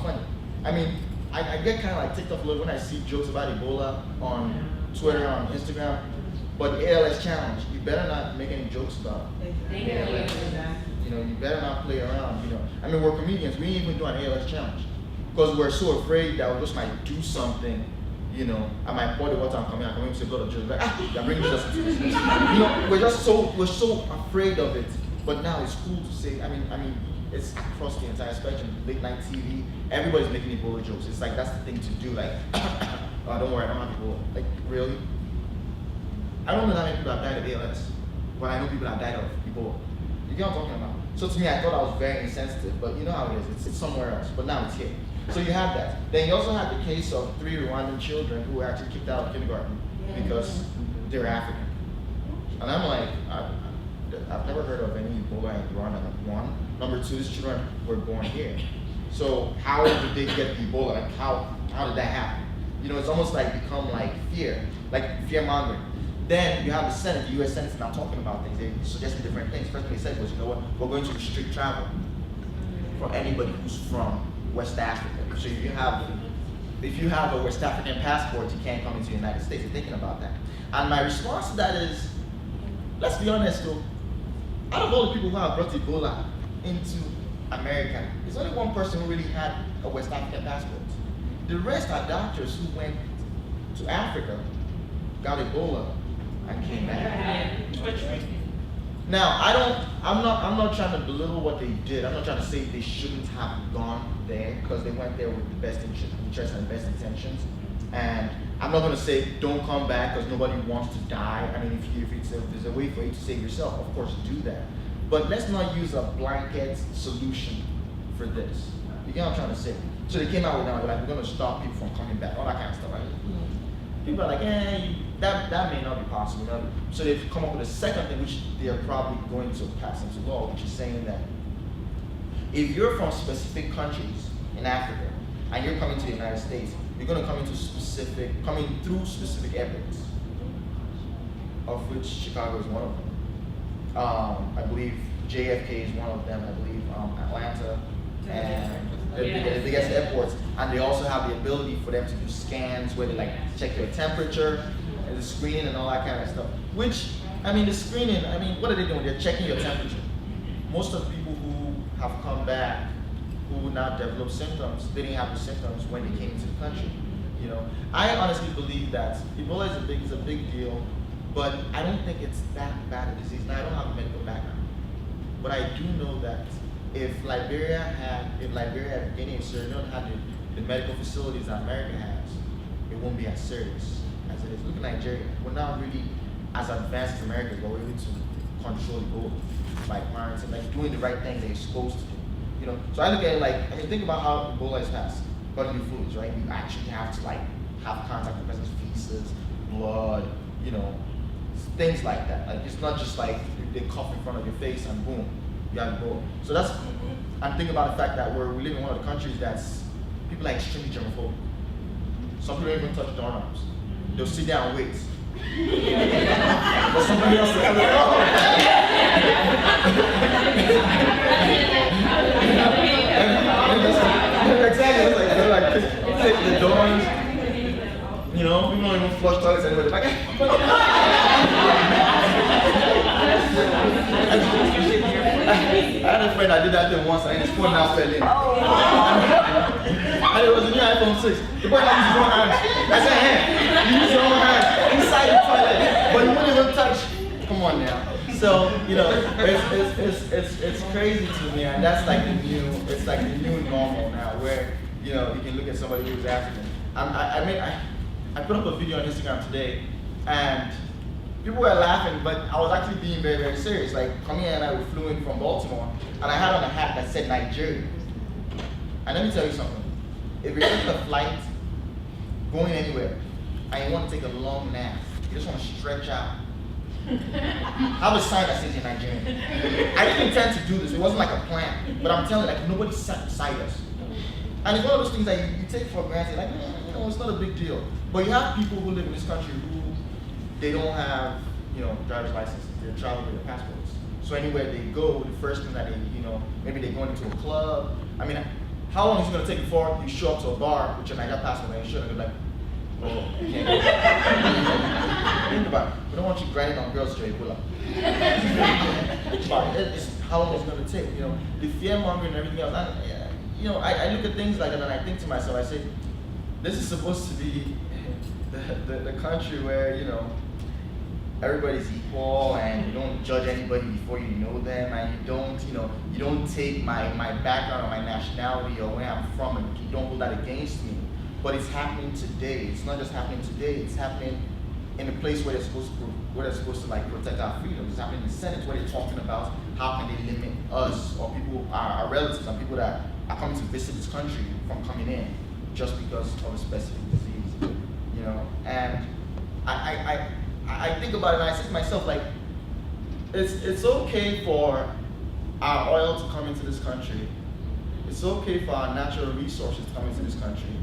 funny. I mean, I get kind of like ticked off a little when I see jokes about Ebola on Twitter, on Instagram, but the ALS challenge, you better not make any jokes about it. You know, you better not play around, you know. I mean, we're comedians, we ain't even do an ALS challenge because we're so afraid that we just might do something, you know. I might pour the water and come and say, go to church, like, you're bringing Jesus into this. You know, we're so afraid of it. But now it's cool to say, I mean, it's across the entire spectrum, late night TV, everybody's making Ebola jokes. It's like, that's the thing to do, like, oh, don't worry, I don't have Ebola. Like, really? I don't know that many people have died of ALS, but I know people have died of Ebola. You get what I'm talking about? So to me, I thought I was very insensitive, but you know how it is, it's somewhere else, but now it's here. So you have that. Then you also have the case of 3 Rwandan children who were actually kicked out of kindergarten because they're African. And I'm like, I've never heard of any Ebola in Rwanda, one. Number 2, these children were born here. So how did they get Ebola? Like how did that happen? You know, it's almost like become like fear mongering. Then you have the Senate, the US Senate is now talking about things. They suggested different things. First thing they said was, you know what, we're going to restrict travel for anybody who's from West Africa. So if you have a West African passport, you can't come into the United States. They're thinking about that. And my response to that is, let's be honest though, out of all the people who have brought Ebola into America, there's only one person who really had a West African passport. The rest are doctors who went to Africa, got Ebola, and came back. Now, I'm not trying to belittle what they did. I'm not trying to say they shouldn't have gone there because they went there with the best interest and best intentions. And I'm not going to say don't come back because nobody wants to die. I mean, if there's a way for you to save yourself, of course do that. But let's not use a blanket solution for this. You get what I'm trying to say? So they came out with now, like, we're going to stop people from coming back, all that kind of stuff. Right? People are like, that may not be possible. You know? So they've come up with a second thing, which they are probably going to pass into law, which is saying that if you're from specific countries in Africa and you're coming to the United States, you're going to come through specific airports, of which Chicago is one of them. I believe JFK is one of them. I believe Atlanta, and the biggest airports. And they also have the ability for them to do scans where they like check your temperature and the screening and all that kind of stuff. Which, I mean, the screening, I mean, what are they doing? They're checking your temperature. Most of the people who have come back who now develop symptoms, they didn't have the symptoms when they came into the country. You know, I honestly believe that Ebola is a big deal, but I don't think it's that bad a disease. Now, I don't have a medical background, but I do know that if Liberia, Guinea, and Sierra Leone had the medical facilities that America has, it won't be as serious as it is. Look at Nigeria. We're not really as advanced as America, but we're able to control Ebola, like quarantine, like doing the right thing they're supposed to do. You know, so I look at it like, I mean, think about how Ebola is passed. Bodily fluids, right? You actually have to like have contact with the person's feces, blood, you know, things like that. Like it's not just like they cough in front of your face and boom, you have to go. So that's, I'm thinking about the fact that we live in one of the countries that's, people are extremely germaphobic. Some people don't even touch doorknobs. They'll sit down and wait. But somebody else will come exactly, it's like, they're like, take the doors, you know, people don't even flush toilets anyway. They're like, I had a friend, I did that thing once, and his phone now fell in. And it was a new iPhone 6. The boy had his own hands. I said, hey, you use your own hands inside the toilet, but you wouldn't even touch. Come on now. So, you know, it's crazy to me, and that's like the new normal now, where, you know, you can look at somebody who's African. I put up a video on Instagram today, and people were laughing, but I was actually being very, very serious. Like, Kamiya and I flew in from Baltimore, and I had on a hat that said Nigeria. And let me tell you something. If you're taking a flight, going anywhere, and you want to take a long nap, you just want to stretch out, have a sign that says you're Nigerian. I didn't intend to do this. It wasn't like a plan. But I'm telling you, like, nobody sat beside us. And it's one of those things that you take for granted, like, you know, it's not a big deal. But you have people who live in this country who, they don't have, you know, driver's licenses. They're traveling with their passports. So anywhere they go, the first thing that they, you know, maybe they're going into a club. I mean, how long is it going to take before you show up to a bar with your Nigeria passport and you're like, oh, you can't go. Think about it. We don't want you grinding on girls to Ebola. Think about it. It's how long it's going to take, you know. The fear mongering and everything else. You know, I look at things like that and I think to myself, I say, this is supposed to be the country where, you know, everybody's equal and you don't judge anybody before you know them, and you don't take my background or my nationality or where I'm from and you don't hold that against me. But it's happening today. It's not just happening today, it's happening in a place where they're supposed to like protect our freedoms. It's happening in the Senate where they're talking about how can they limit us or people, our relatives and people that are coming to visit this country from coming in just because of a specific disease, you know. And I think about it and I say to myself, like, it's okay for our oil to come into this country. It's okay for our natural resources to come into this country.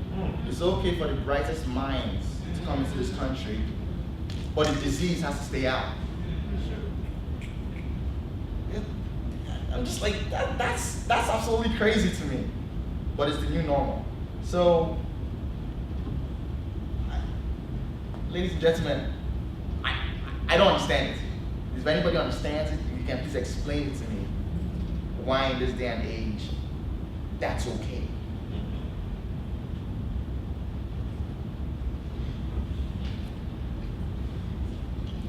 It's okay for the brightest minds to come into this country, but the disease has to stay out. I'm just like, that's absolutely crazy to me, but it's the new normal. So, ladies and gentlemen, I don't understand it. If anybody understands it, you can please explain it to me. Why in this day and age, that's okay.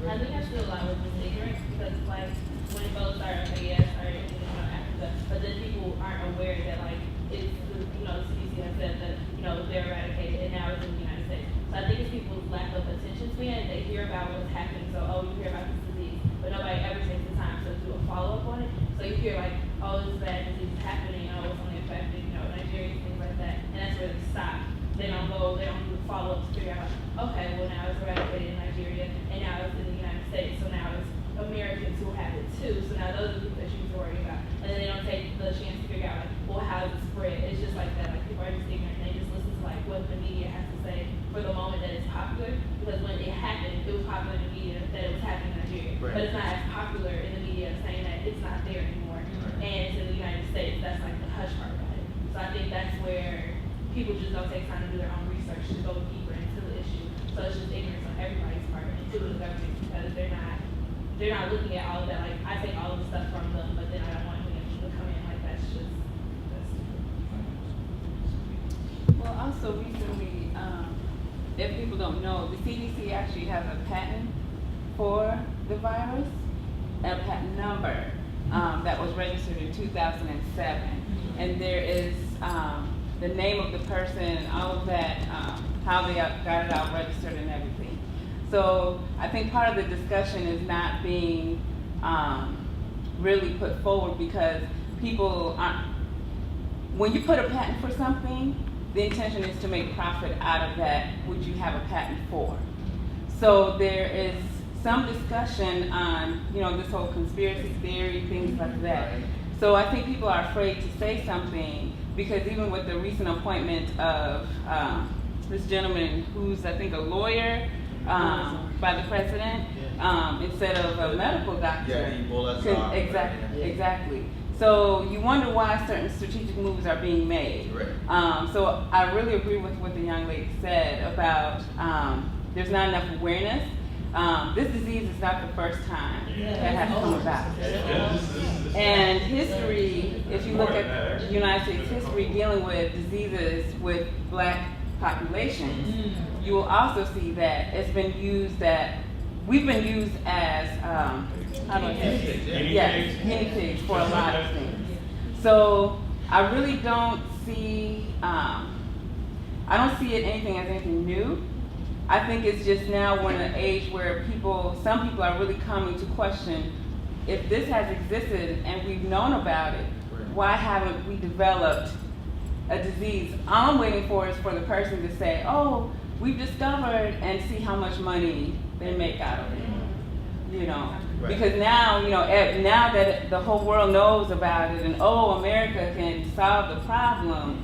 I think that's still a lot with this ignorance because, like, when folks are, yes, are in Africa, but then people aren't aware that, like, it's, you know, the CDC has said that, you know, they're eradicated and now it's in the United States. So I think it's people's lack of attention span. They hear about what's happening, so, oh, you hear about this disease, but nobody ever takes the time to do a follow-up on it. So you hear, like, oh, this bad disease is happening, oh, it's only affecting, you know, Nigeria, things like that, and that's where they stop. They don't do the follow-up to figure out, okay, well, now it's eradicated in Nigeria, and now it's in the United States, so now it's Americans who have it too, so now those are the people that you was worried about. And then they don't take the chance to figure out, like, well, how does it spread? It's just like that, like, people are just ignorant, and they just listen to, like, what the media has to say for the moment that it's popular, because when it happened, it was popular in the media that it was happening in Nigeria, Right. but it's not as popular in the media saying that it's not there anymore, and it's in the United States. That's like the hush part about it. So I think that's where people just don't take time to do their own research to go deeper into the issue. So it's just ignorance on everybody's part, including the government, because they're not looking at all of that. Like, I take all of the stuff from them, but then I don't want them to come in like that's Well, also recently, if people don't know, the CDC actually has a patent for the virus, a patent number that was registered in 2007. And there is the name of the person, all of that, how they got it out registered and everything. So I think part of the discussion is not being really put forward because people aren't, when you put a patent for something, the intention is to make profit out of that, which you have a patent for. So there is some discussion on, this whole conspiracy theory, things like that. So I think people are afraid to say something because even with the recent appointment of this gentleman who's, I think, a lawyer by the president, instead of a medical doctor. Yeah, Ebola czar. Exactly. So you wonder why certain strategic moves are being made. Right. So I really agree with what the young lady said about there's not enough awareness. This disease is not the first time that has come about. And history, if you look at United States history dealing with diseases with black populations, you will also see that it's been used that we've been used as how do I say it? Yes, guinea pigs for a lot of things. So I really don't see I don't see it anything as anything new. I think it's just now we're in an age where some people are really coming to question if this has existed and we've known about it, why haven't we developed a disease? All I'm waiting for is for the person to say, oh, we've discovered, and see how much money they make out of it. Because now, now that the whole world knows about it and, America can solve the problem,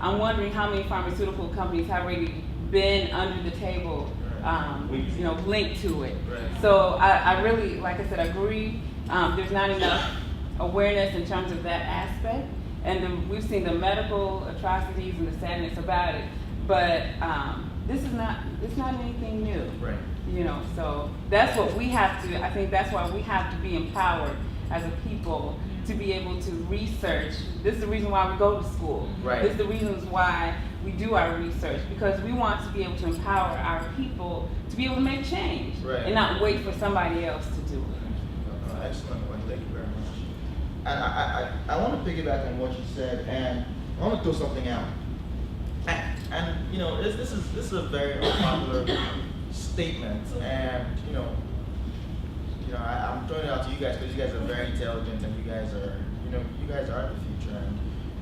I'm wondering how many pharmaceutical companies have already been under the table, linked to it. So I really, like I said, agree. There's not enough awareness in terms of that aspect, and we've seen the medical atrocities and the sadness about it. But it's not anything new. Right. So that's what we have to. I think that's why we have to be empowered as a people to be able to research. This is the reason why we go to school. Right. This is the reasons why we do our research, because we want to be able to empower our people to be able to make change and not wait for somebody else to do it. Excellent point. Thank you very much. And I want to piggyback on what you said, and I want to throw something out. And this is a very unpopular statement, and I'm throwing it out to you guys because you guys are very intelligent, and you guys are the future,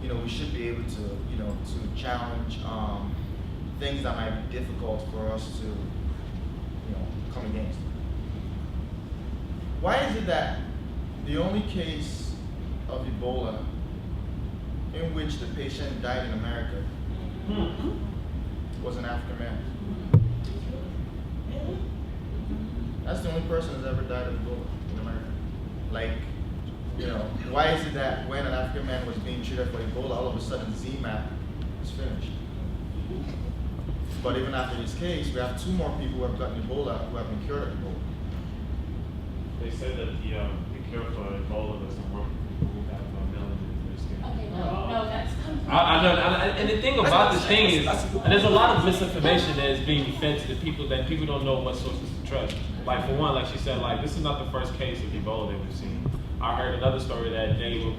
and we should be able to to challenge things that might be difficult for us to come against. Why is it that the only case of Ebola in which the patient died in America was an African man? That's the only person who's ever died of Ebola in America. Why is it that when an African man was being treated for Ebola, all of a sudden ZMapp is finished? But even after this case, we have 2 more people who have gotten Ebola who have been cured of Ebola. They said that the cure for Ebola doesn't work for people who have melanin in their skin. Okay, no, that's I know, and the thing about this thing is, there's a lot of misinformation that is being fed to the people that people don't know what sources to trust. Like for one, like she said, this is not the first case of Ebola that we've seen. I heard another story that they were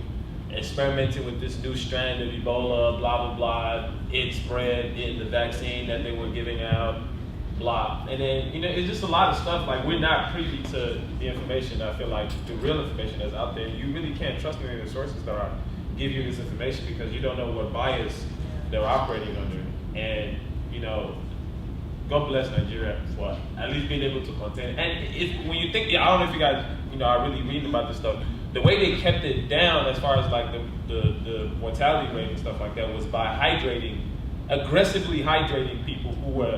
experimenting with this new strand of Ebola, blah, blah, blah. It spread in the vaccine that they were giving out, blah. And then, it's just a lot of stuff. We're not privy to the information. I feel like the real information that's out there. You really can't trust any of the sources that give you this information because you don't know what bias they're operating under. And, God bless Nigeria for at least being able to contain it. And when you think, I don't know if you guys, are really reading about this stuff. The way they kept it down as far as the mortality rate and stuff like that was by aggressively hydrating people who were,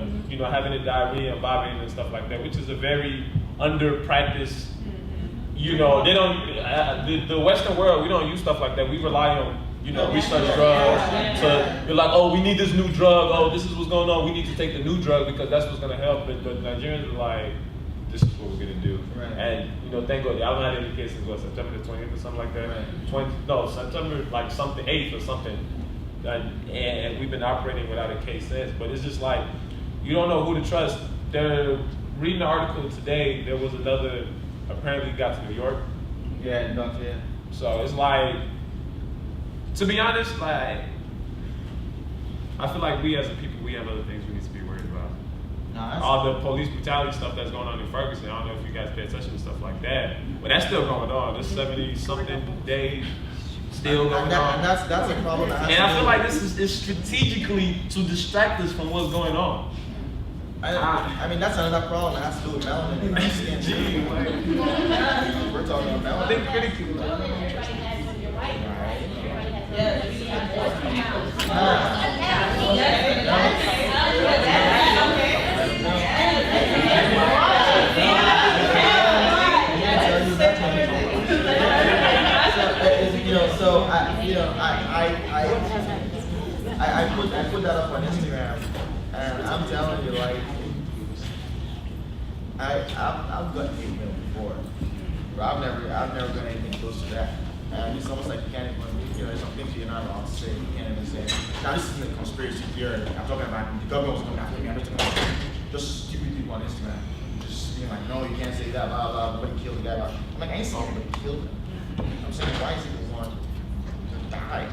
having the diarrhea and vomiting and stuff like that, which is a very under-practiced, they don't, the Western world, we don't use stuff like that. We rely on, research drugs. So you're like, we need this new drug. This is what's going on. We need to take the new drug because that's what's going to help. But Nigerians are like, this is what we're going to do. Right. And, thank God, I don't have any cases, September the 20th or something like that? Right. September, something, 8th or something. And we've been operating without a case since. But it's just you don't know who to trust. They're reading the article today, there was another, apparently got to New York. Yeah, yeah. So it's to be honest, I feel like we as a people, we have other things we need to be worried about. All the police brutality stuff that's going on in Ferguson, I don't know if you guys pay attention to stuff like that, but that's still going on. There's 70-something days still going on. And that's a problem. That has And to I do feel with- like this is strategically to distract us from what's going on. I mean, that's another problem that has to do with melanin in our skin. We're talking about melanin. Think critically. Everybody has when you're white, right? Everybody has So I put that up on Instagram, and I'm telling you, like, I've gotten hate mail before, but I've never done anything close to that. And it's almost like you can't even, there's some things you're not allowed to say. You can't even say. Now this isn't a conspiracy theory. I'm talking about the government was coming after me. I'm just talking about just stupid people on Instagram, just being like, no, you can't say that, blah blah. Nobody killed the guy. Blah. I'm like, I ain't saying anybody killed him. I'm saying why is he the one who died?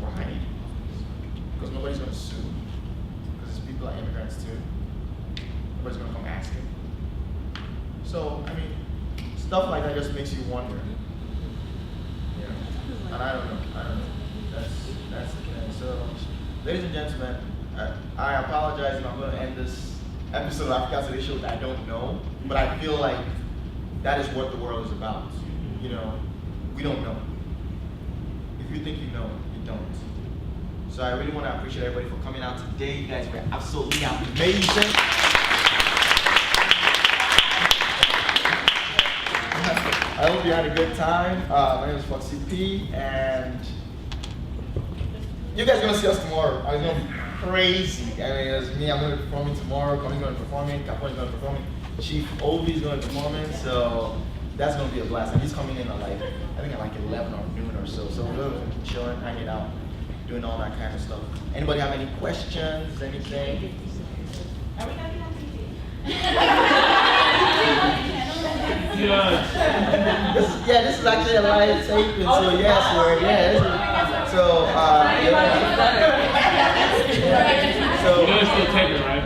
Why? Because nobody's gonna sue. Because people are immigrants too. Nobody's gonna come ask him. So I mean, stuff like that just makes you wonder. And I don't know. That's the thing. So, ladies and gentlemen, I apologize if I'm going to end this episode of Africa Today Show that I don't know, but I feel like that is what the world is about. We don't know. If you think you know, you don't. So I really want to appreciate everybody for coming out today. You guys were absolutely amazing. I hope you had a good time. My name is Foxy P, and you guys are gonna see us tomorrow. It's gonna be crazy. I mean, it's me. I'm gonna be performing tomorrow. Colin's gonna be performing. Capone is gonna be performing. Chief Obi is gonna be performing. So that's gonna be a blast. And he's coming in at like 11 or noon or so. So we're gonna be chilling, hanging out, doing all that kind of stuff. Anybody have any questions? Anything? Are we gonna be on This is actually a live taping, so yes, we're so so It's still taping, right?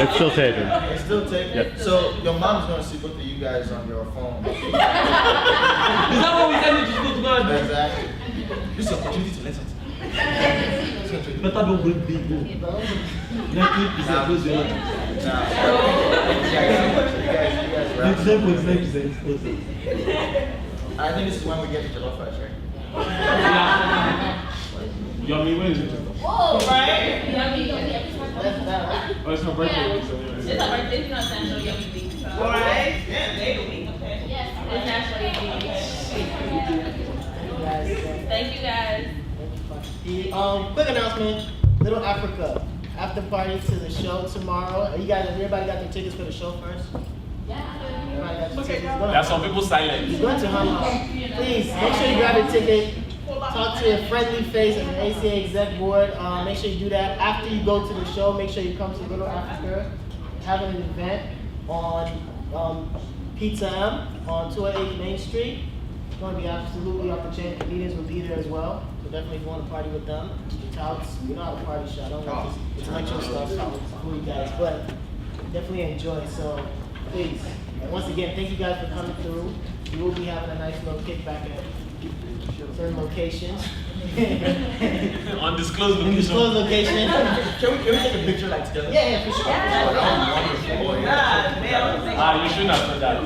It's still taping. It's still taping. Yep. So your mom's gonna see both of you guys on your phone. Is that what we said we just looked good? Exactly. This is an opportunity to let something. Better don't bring big boom. 90% close your line. You guys 97.9% close. I think this is when we get to jollof rice, right? Yummy wins. Whoa, right? Yummy. Oh, it's her birthday week, so yeah. It's her birthday, it's not National Yummy Week. So. All right. Yeah, day of the week, okay. Yes, it's National Yummy Week. Thank you guys. Quick announcement, Little Africa, after party to the show tomorrow. Everybody got their tickets for the show first? Everybody got their tickets. That's on people's silent. It's going to Hum. Please, make sure you grab your ticket. Talk to your friendly face at the ACA exec board. Make sure you do that. After you go to the show, make sure you come to Little Africa. Having an event on Pizza M on 208 Main Street. It's going to be absolutely opportunity. Comedians will be there as well. So definitely if you want to party with them, touts, we don't have a party shot. I don't want this intellectual stuff for you guys, but definitely enjoy. So please, and once again, thank you guys for coming through. We will be having a nice little kickback at certain locations. Undisclosed Undisclosed location. Can we take a picture like together? Yeah, for sure. Oh, that was wonderful. You should not put that.